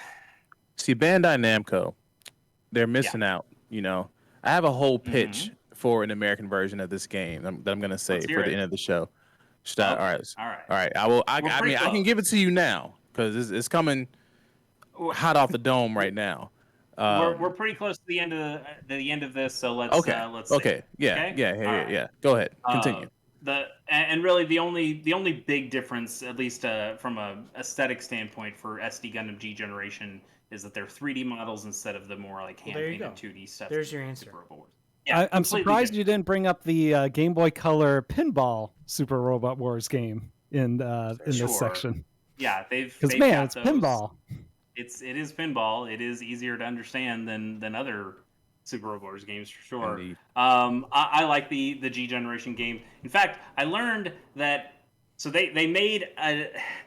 See, Bandai Namco, they're missing out. You know, I have a whole pitch for an American version of this game that I'm going to say for the end of the show. All right. I will. I can give it to you now because it's coming hot off the dome right now. We're pretty close to the end of this, so let's okay. Yeah. Go ahead. Continue. Really the only big difference, at least from a aesthetic standpoint, for SD Gundam G Generation is that they're 3D models instead of the more like hand painted 2D stuff. There's your answer. Yeah, I'm surprised you didn't bring up the Game Boy Color pinball Super Robot Wars game in this section. Yeah, because man, it's pinball. It is pinball. It is easier to understand than other Super Robot Wars games for sure. I like the G Generation game. In fact, I learned that they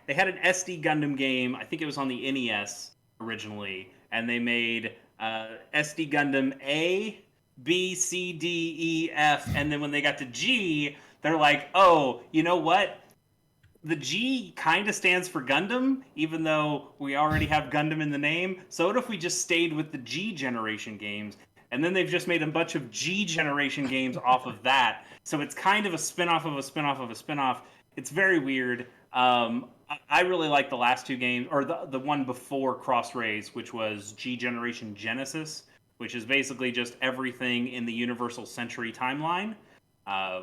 had an SD Gundam game. I think it was on the NES originally, and they made SD Gundam A, B, C, D, E, F, and then when they got to G, they're like, oh, you know what? The G kind of stands for Gundam, even though we already have Gundam in the name. So what if we just stayed with the G Generation games? And then they've just made a bunch of G Generation games off of that. So it's kind of a spin-off of a spin-off of a spin-off. It's very weird. I really like the last two games, or the one before Cross-Rays, which was G Generation Genesis, which is basically just everything in the Universal Century timeline,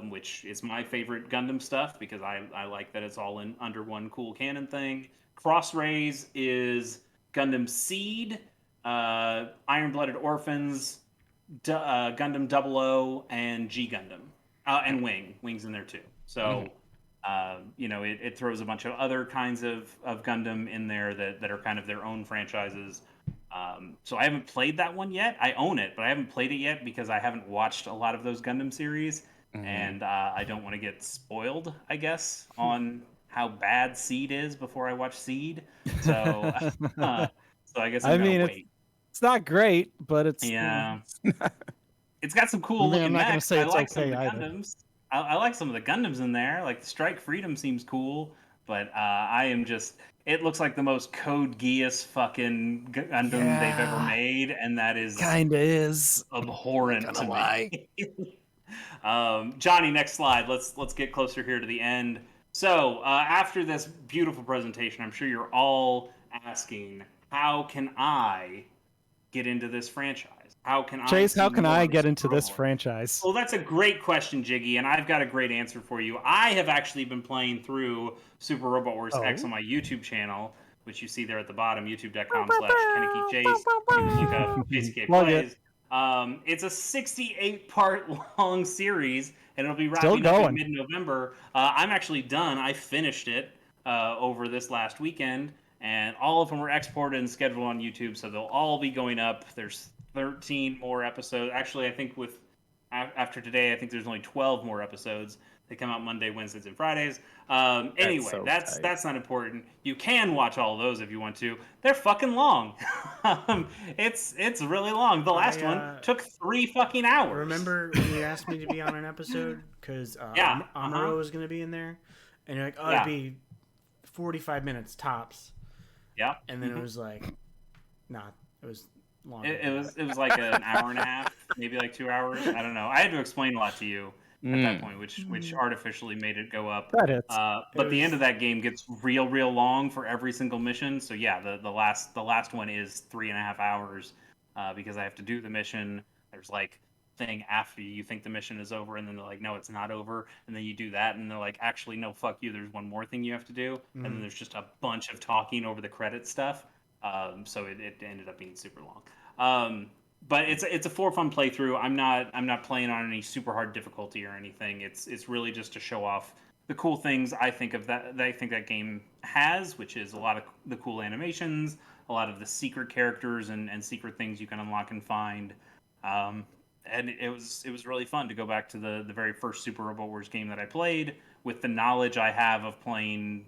which is my favorite Gundam stuff because I like that it's all under one cool canon thing. Cross-Rays is Gundam Seed, Iron-Blooded Orphans, Gundam 00, and G Gundam, and Wing's in there too. So, it throws a bunch of other kinds of Gundam in there that are kind of their own franchises. So I haven't played that one yet. I own it, but I haven't played it yet because I haven't watched a lot of those Gundam series, and I don't want to get spoiled, I guess, on how bad Seed is before I watch Seed. So, I guess I'm gonna wait. It's not great, but it's it's got some cool looking I'm not mechs. Say I it's like okay some of the either. Gundams. I like some of the Gundams in there. Like Strike Freedom seems cool, but I am just. It looks like the most Code Geass fucking Gundam they've ever made, and that is kinda is abhorrent to me. Johnny, next slide. Let's get closer here to the end. So after this beautiful presentation, I'm sure you're all asking, how can I get into this franchise? How can I get into this franchise? Well, that's a great question, Jiggy, and I've got a great answer for you. I have actually been playing through Super Robot Wars X on my YouTube channel. which you see there at the bottom, youtube.com/KennekeChase. You can look up JCK Plays. It's a 68-part long series, and it'll be wrapping up in mid-November. I'm actually done. I finished it over this last weekend, and all of them were exported and scheduled on YouTube, so they'll all be going up. There's 13 more episodes. Actually, I think after today, I think there's only 12 more episodes. They come out Monday, Wednesdays, and Fridays. Anyway, that's not important. You can watch all of those if you want to. They're fucking long. It's really long. The last one took 3 fucking hours. Remember when you asked me to be on an episode because Amuro was going to be in there, and you're like, oh, it'd be 45 minutes tops. Yeah. And then it was like, nah, it was long. It was like an hour and a half, maybe like 2 hours. I don't know. I had to explain a lot to you at that point, which artificially made it go up. But the end of that game gets real long for every single mission. So yeah, the last one is 3.5 hours because I have to do the mission. There's like thing after you think the mission is over, and then they're like, no, it's not over, and then you do that, and they're like, actually, no, fuck you. There's one more thing you have to do, and then there's just a bunch of talking over the credit stuff. So it ended up being super long. But it's a for fun playthrough. I'm not playing on any super hard difficulty or anything. It's really just to show off the cool things I think that game has, which is a lot of the cool animations, a lot of the secret characters and secret things you can unlock and find. And it was really fun to go back to the very first Super Robot Wars game that I played with the knowledge I have of playing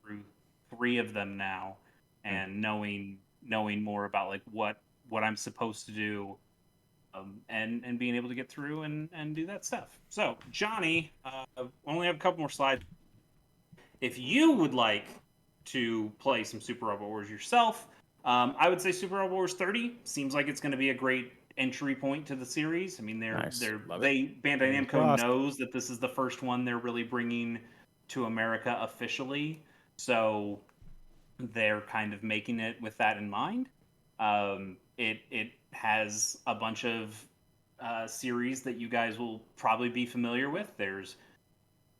through 3 of them now, and knowing more about like what I'm supposed to do, and being able to get through and do that stuff. So, Johnny, only have a couple more slides. If you would like to play some Super Robot Wars yourself, I would say Super Robot Wars 30 seems like it's going to be a great entry point to the series. I mean, Bandai Namco knows that this is the first one they're really bringing to America officially, so they're kind of making it with that in mind. It has a bunch of series that you guys will probably be familiar with. There's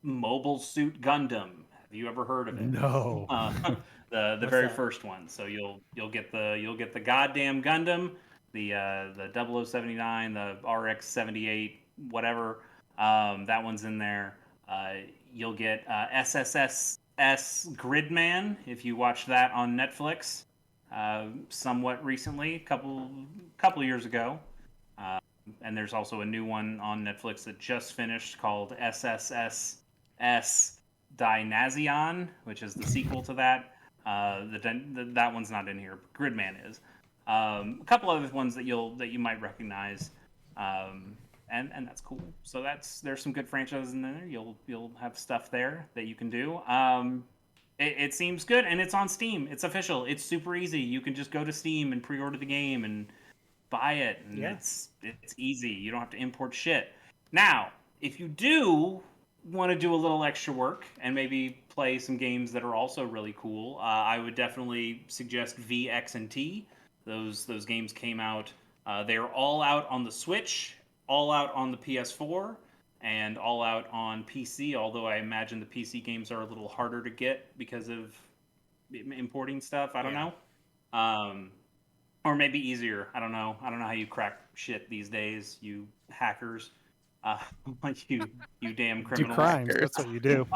Mobile Suit Gundam. Have you ever heard of it? No. The very first one. So you'll get the goddamn Gundam, the 0079, the RX-78, whatever. That one's in there. You'll get SSS Gridman if you watch that on Netflix. Somewhat recently, couple years ago, and there's also a new one on Netflix that just finished called SSS Dynazion, which is the sequel to that. That one's not in here, but Gridman is. A couple other ones that you might recognize, and that's cool. So there's some good franchises in there. You'll have stuff there that you can do. It seems good, and it's on Steam. It's official. It's super easy. You can just go to Steam and pre-order the game and buy it, and it's easy. You don't have to import shit. Now, if you do want to do a little extra work and maybe play some games that are also really cool, I would definitely suggest V, X, and T. Those games came out. They are all out on the Switch, all out on the PS4, and all out on PC, although I imagine the PC games are a little harder to get because of importing stuff. I don't know. Or maybe easier. I don't know how you crack shit these days, you hackers. You damn criminals. Do crimes. That's what you do.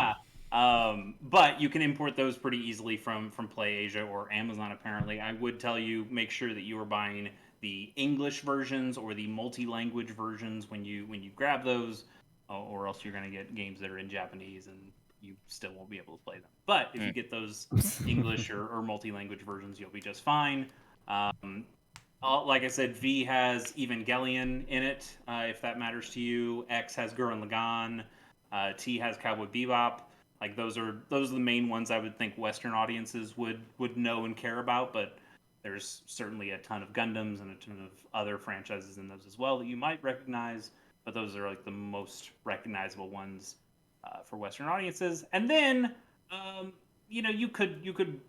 But you can import those pretty easily from PlayAsia or Amazon, apparently. I would tell you, make sure that you are buying the English versions or the multi-language versions when you grab those, or else you're going to get games that are in Japanese and you still won't be able to play them. But if you get those English or multi-language versions, you'll be just fine. Like I said, V has Evangelion in it, if that matters to you. X has Gurren Lagann. T has Cowboy Bebop. Like those are the main ones I would think Western audiences would know and care about. But there's certainly a ton of Gundams and a ton of other franchises in those as well that you might recognize. But those are like the most recognizable ones for Western audiences. And then, you could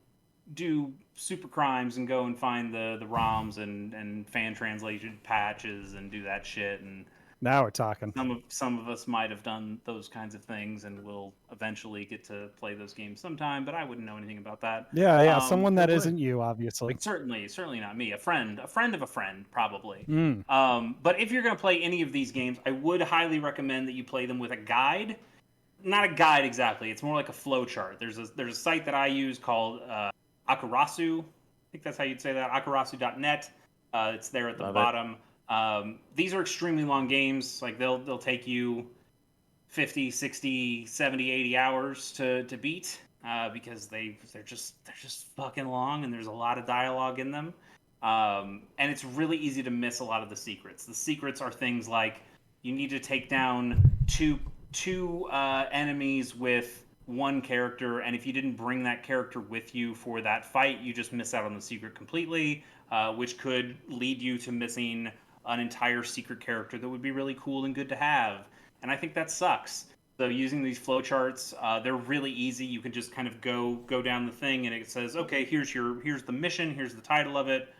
do Super Crimes and go and find the ROMs and fan translation patches and do that shit. And Now we're talking. Some of us might have done those kinds of things, and will eventually get to play those games sometime. But I wouldn't know anything about that. Yeah, someone that isn't you, obviously. Certainly not me. A friend of a friend, probably. Mm. But if you're going to play any of these games, I would highly recommend that you play them with a guide. Not a guide exactly. It's more like a flow chart. There's a site that I use called Akarasu. I think that's how you'd say that. Akarasu.net. It's there at the bottom. These are extremely long games. Like they'll take you 50, 60, 70, 80 hours to beat because they're just fucking long, and there's a lot of dialogue in them. And it's really easy to miss a lot of the secrets. The secrets are things like you need to take down two enemies with one character, and if you didn't bring that character with you for that fight, you just miss out on the secret completely, which could lead you to missing an entire secret character that would be really cool and good to have. And I think that sucks. So using these flowcharts, they're really easy. You can just kind of go down the thing, and it says, okay, here's the mission, here's the title of it.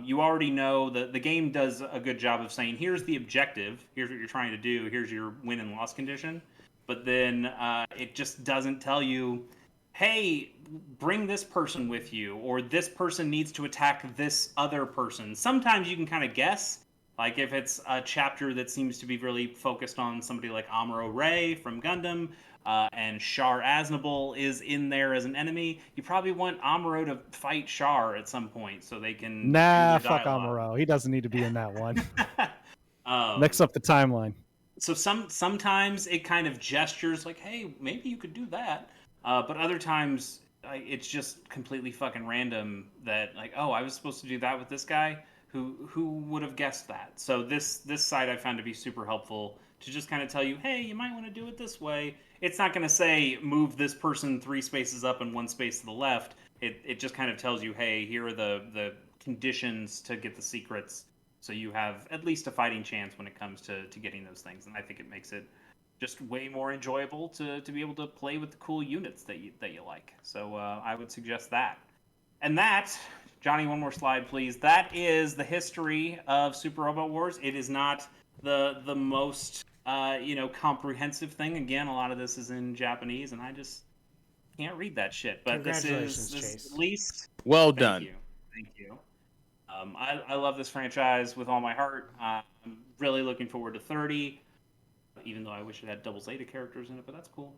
You already know the game does a good job of saying, here's the objective, here's what you're trying to do, here's your win and loss condition. But then it just doesn't tell you, hey, bring this person with you, or this person needs to attack this other person. Sometimes you can kind of guess. Like if it's a chapter that seems to be really focused on somebody like Amuro Ray from Gundam, and Char Aznable is in there as an enemy, you probably want Amuro to fight Char at some point so they can. Nah, fuck Amuro. He doesn't need to be in that one. Mix up the timeline. So sometimes it kind of gestures like, hey, maybe you could do that. But other times it's just completely fucking random that like, oh, I was supposed to do that with this guy. Who would have guessed that? So this site I found to be super helpful to just kind of tell you, hey, you might want to do it this way. It's not going to say move this person 3 spaces up and 1 space to the left. It just kind of tells you, hey, here are the conditions to get the secrets, so you have at least a fighting chance when it comes to getting those things. And I think it makes it just way more enjoyable to be able to play with the cool units that you like. So I would suggest that. And that, Johnny, one more slide, please. That is the history of Super Robot Wars. It is not the most comprehensive thing. Again, a lot of this is in Japanese, and I just can't read that shit. But this is at least well done. Thank you. I love this franchise with all my heart. I'm really looking forward to 30, even though I wish it had double Zeta characters in it, but that's cool.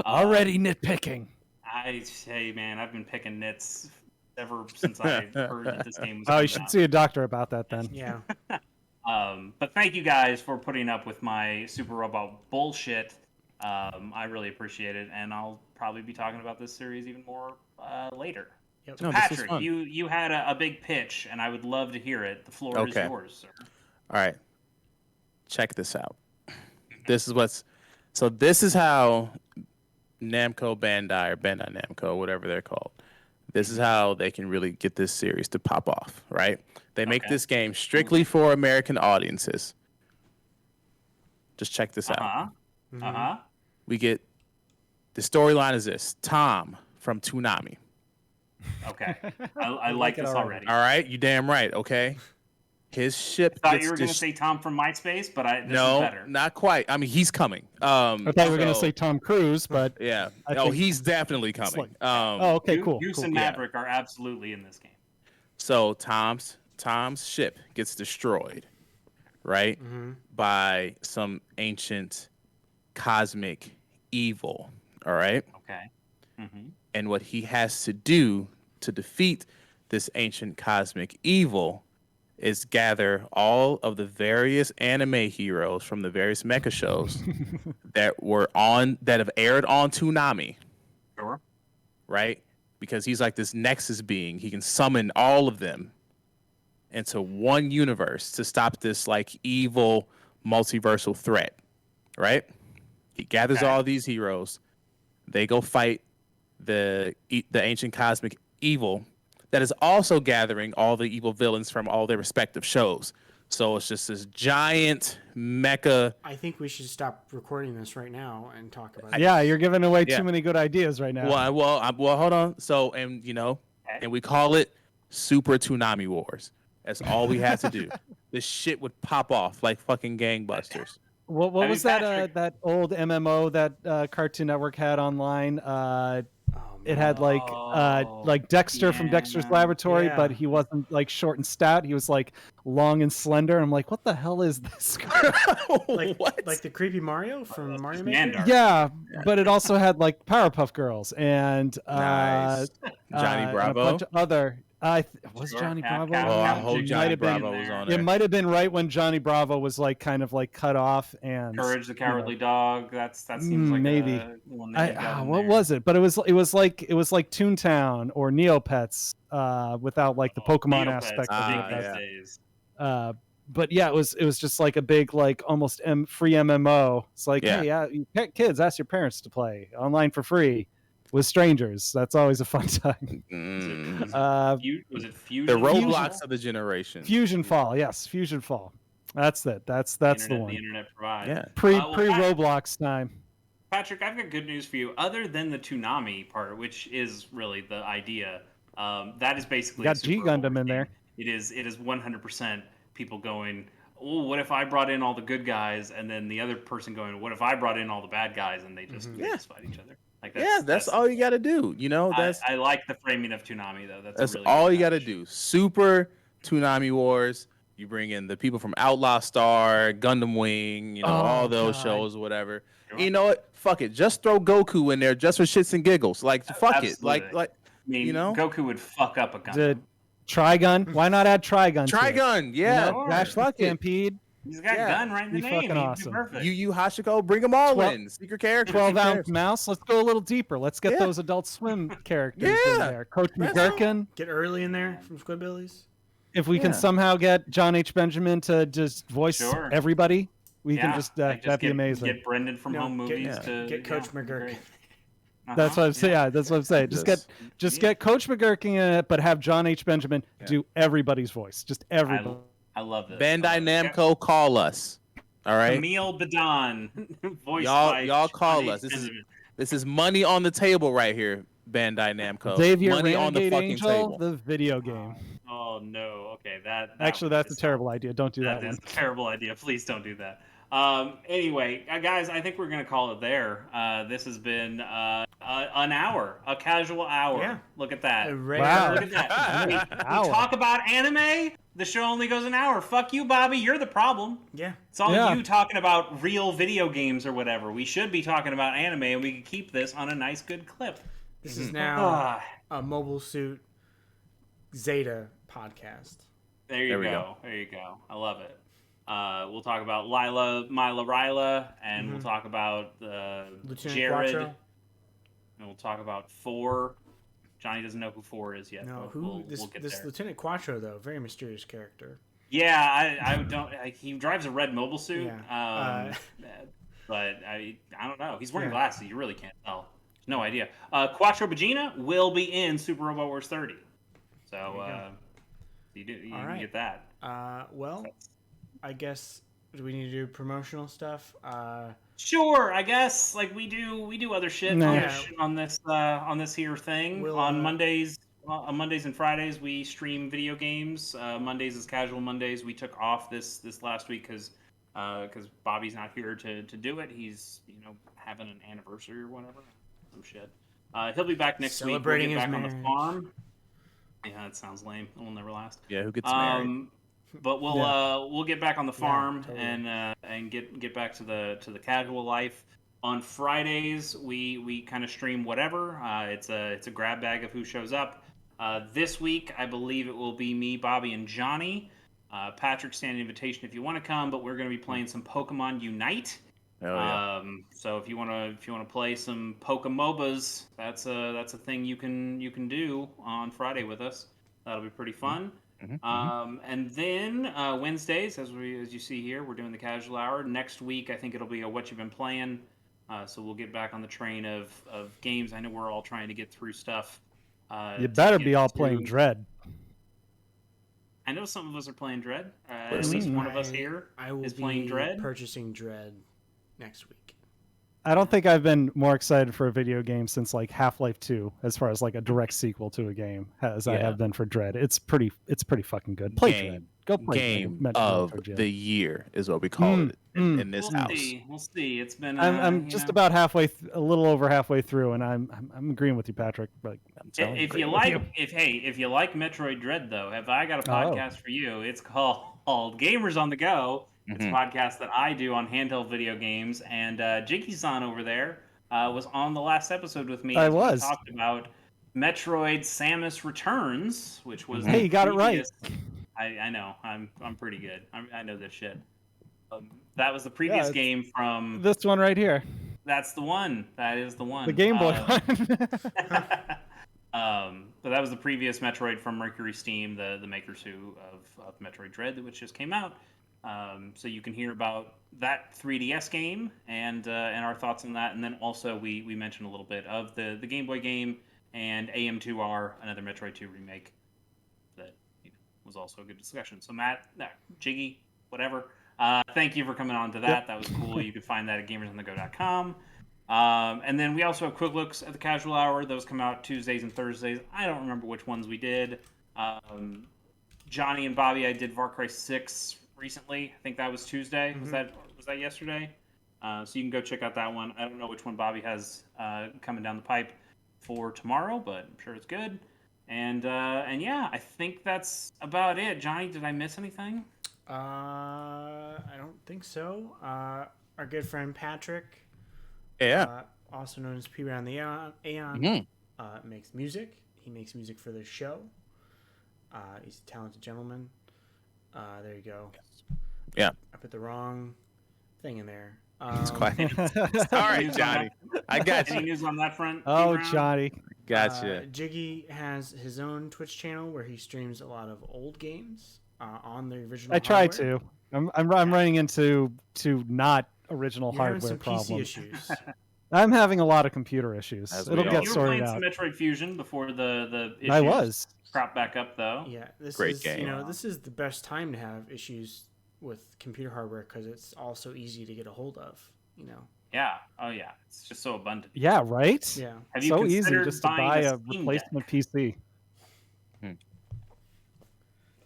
Already nitpicking. Hey, man, I've been picking nits ever since I heard that this game was you should see a doctor about that then. Yeah. But thank you guys for putting up with my Super Robot bullshit. I really appreciate it, and I'll probably be talking about this series even more later. Yep. So, Patrick, you had a big pitch, and I would love to hear it. The floor is yours, sir. All right. Check this out. This is how Namco Bandai, or Bandai Namco, whatever they're called. This is how they can really get this series to pop off, right? They make this game strictly for American audiences. Just check this out. We get, the storyline is this. Tom from Toonami. Okay. I like this already. All right, you damn right, okay? His ship I thought you were going to say Tom from MySpace, but this is better. Not quite. I mean, he's coming. I thought you were going to say Tom Cruise, but... Yeah. He's definitely coming. Okay, cool. Goose and Maverick are absolutely in this game. So Tom's ship gets destroyed, right? By some ancient cosmic evil, all right? Okay. And what he has to do to defeat this ancient cosmic evil is gather all of the various anime heroes from the various mecha shows that have aired on Toonami. Sure. Right? Because he's like this Nexus being. He can summon all of them into one universe to stop this like evil multiversal threat. Right? He gathers all these heroes. They go fight the ancient cosmic evil that is also gathering all the evil villains from all their respective shows. So it's just this giant mecha. I think we should stop recording this right now and talk about it. Yeah, you're giving away too many good ideas right now. Well, hold on. So, and we call it Super Toonami Wars. That's all we have to do. the shit would pop off like fucking gangbusters. What was that that old MMO that Cartoon Network had online? It had like Dexter from Dexter's Laboratory, but he wasn't like short and stout. He was like long and slender. I'm like, what the hell is this? like the creepy Mario from Mario Maker? Yeah, but it also had like Powerpuff Girls and Johnny Bravo, and a bunch of other. Johnny Bravo? I hope Johnny Bravo was on there. It might have been right when Johnny Bravo was like kind of like cut off and Courage the Cowardly Dog. That seems like maybe. What was it? But it was like Toontown or Neopets without like the Pokemon aspect of it. But yeah, it was just like a big like almost free MMO. It's like, hey, kids, ask your parents to play online for free with strangers. That's always a fun time. Was it Fusion? The Roblox of the generation. Fusion Fall, yes, Fusion Fall. That's it. That's the one. The internet provides. Yeah. Pre Roblox time. Patrick, I've got good news for you. Other than the Toonami part, which is really the idea, that is basically got G Gundam in there. It is 100% people going, oh, what if I brought in all the good guys, and then the other person going, what if I brought in all the bad guys, and they just fight each other. Like that's all you got to do. You know, I like the framing of Toonami though. That's really all you got to do. Super Toonami Wars. You bring in the people from Outlaw Star, Gundam Wing, all those shows, whatever. You know what? Fuck it. Just throw Goku in there just for shits and giggles. Like fuck Absolutely. it. Like I mean, Goku would fuck up a Gundam. Trigun? Why not add Trigun? Trigun, yeah. Dash Stampede. He's got gun right in the name. Fucking awesome. Perfect. Yu Hashiko, bring them all in. Secret characters. 12-ounce mouse. Let's go a little deeper. Let's get those Adult Swim characters in there. Coach McGurkin. Get Early in there from Squidbillies. If we can somehow get John H. Benjamin to just voice everybody, we can just that'd be amazing. Get Brendan from Home Movies to get Coach McGurkin. That's what I'm saying. Yeah, that's what I'm saying. Just get Coach McGurkin in it, but have John H. Benjamin do everybody's voice. Just everybody. I love this. Bandai Namco, call us. All right. Camille Badon, voice y'all call us. This is money on the table right here. Bandai Namco. Xavier money on the fucking Angel, table. The video game. Oh no. Okay, that's a terrible idea. Don't do that. That is a terrible idea. Please don't do that. Anyway, guys, I think we're gonna call it there. This has been an hour, a casual hour. Yeah. Look at that. Wow. Look at that. We talk about anime. The show only goes an hour. Fuck you, Bobby. You're the problem. Yeah. It's all you talking about real video games or whatever. We should be talking about anime, and we can keep this on a nice, good clip. This is now a Mobile Suit Zeta podcast. There you go. There you go. I love it. We'll talk about Myla Ryla, and we'll talk about Lieutenant Jared, Quattro. and we'll talk about 4. Johnny doesn't know who 4 is yet. No, we'll this get there. Lieutenant Quattro though, very mysterious character. Yeah, I don't. He drives a red mobile suit. Yeah. But I don't know. He's wearing glasses. You really can't tell. No idea. Quattro Bagina will be in Super Robot Wars 30. So you can get that. Well, I guess do we need to do promotional stuff? Sure, I guess we do other shit on this here thing. On Mondays and Fridays we stream video games. Mondays is casual Mondays. We took off this last week because Bobby's not here to do it. He's having an anniversary or whatever. Some shit. He'll be back next week. We'll get back on the farm. Yeah, that sounds lame. It will never last. Yeah, who gets married? But we'll get back on the farm and get back to the casual life. On Fridays we kind of stream whatever. It's a grab bag of who shows up. This week I believe it will be me, Bobby, and Johnny. Patrick, standing invitation if you want to come. But we're going to be playing some Pokemon Unite. So if you want to play some Pokemobas, that's a thing you can do on Friday with us. That'll be pretty fun. And then Wednesdays, as you see here, we're doing the casual hour. Next week, I think it'll be a what you've been playing. So we'll get back on the train of games. I know we're all trying to get through stuff. You better be all playing Dread. I know some of us are playing Dread. At least one of us here is playing Dread. Purchasing Dread next week. I don't think I've been more excited for a video game since Half-Life 2, as far as a direct sequel to a game, as I have been for Dread. It's pretty fucking good. Play Dread. Go play game of the year is what we call it in this house. We'll see. It's been. I'm just about halfway, a little over halfway through, and I'm agreeing with you, Patrick. Like, if you like Metroid Dread, though, have I got a podcast for you? It's called Gamers on the Go. It's a podcast that I do on handheld video games, and Jiggy-san over there was on the last episode with me. We talked about Metroid Samus Returns, which was you got it right. I know. I'm pretty good. I know this shit. That was the previous game from this one right here. That's the one. That is the one. The Game Boy one. But that was the previous Metroid from Mercury Steam, the makers of Metroid Dread, which just came out. So you can hear about that 3DS game and our thoughts on that, and then also we mentioned a little bit of the Game Boy game and AM2R, another Metroid 2 remake that was also a good discussion. So Matt, Jiggy, whatever. Thank you for coming on to that. Yep. That was cool. You can find that at gamersonthego.com. And then we also have quick looks at the casual hour. Those come out Tuesdays and Thursdays. I don't remember which ones we did. Johnny and Bobby, I did Far Cry 6 recently. I think that was Tuesday. Was that yesterday? So you can go check out that one. I don't know which one Bobby has coming down the pipe for tomorrow, but I'm sure it's good. And yeah, I think that's about it. Johnny, did I miss anything? I don't think so. Our good friend Patrick, also known as P Round the Aeon, makes music. He makes music for this show. He's a talented gentleman. There you go. Yeah. I put the wrong thing in there. It's quiet. All right, Johnny. I got you. Any news on that front? Oh, Johnny. Gotcha. Jiggy has his own Twitch channel where he streams a lot of old games on the original. I try hardware. to. I'm running into not original You're hardware having some problems. PC issues. I'm having a a computer issues. It'll get you were sorted playing out. some Metroid Fusion before the issues I was. crop back up though. Yeah, this Great is game. this is the best time to have issues with computer hardware because it's also easy to get a hold of. Yeah. Oh yeah. It's just so abundant. Yeah, right? Yeah. Have you So easy considered just to buying buy a Steam replacement Deck? PC.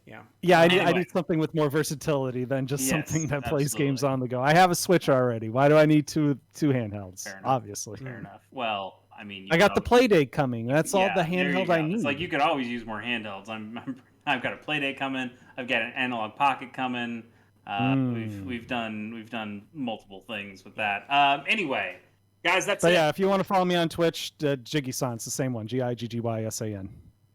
Yeah. Yeah, I Anyway. need something with more versatility than just Yes, something that plays games absolutely. on the go. I have a Switch already. Why do I need two handhelds? Fair enough. Obviously. Fair enough. Well, I mean, you I got the could always- Playdate coming. That's all the there you handheld go. I need. It's like you could always use more handhelds. I've got a Playdate coming. I've got an Analog Pocket coming. We've done multiple things with that. Anyway, guys, that's But it. yeah, if you want to follow me on Twitch, Jiggy-san, it's the same one. Giggyysan.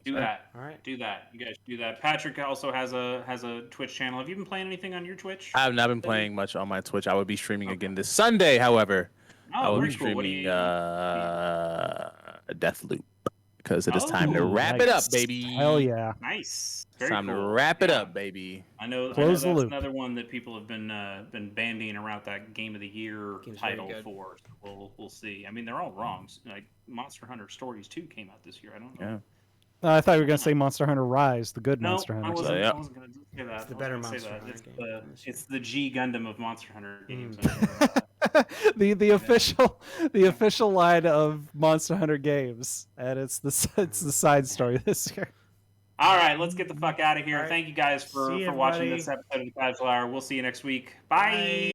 Do that. All right. Do that. You guys do that. Patrick also has a Twitch channel. Have you been playing anything on your Twitch? I have not been playing much on my Twitch. I will be streaming again this Sunday, however. I will be very cool. What do streaming you- Deathloop because it is time to wrap it up, baby. Hell yeah. Nice. It's Very time cool. to wrap it Yeah. up, baby. I know Close the that's loop. another one that people have been bandying around that Game of the Year Game's very title good. for. So we'll see. I mean, they're all wrong. Like Monster Hunter Stories 2 came out this year. I don't know. Yeah. I thought you were going to say Monster Hunter Rise, the good No, Monster I Hunter. wasn't, yeah. I wasn't going to say that. It's the I better wasn't gonna say Monster that. Hunter game this year. It's the G Gundam of Monster Hunter games. the official line of Monster Hunter games, and it's the side story this year. All right, let's get the fuck out of here. All right. Thank you guys for See you, watching everybody. this episode of the Casual Hour. We'll see you next week. Bye.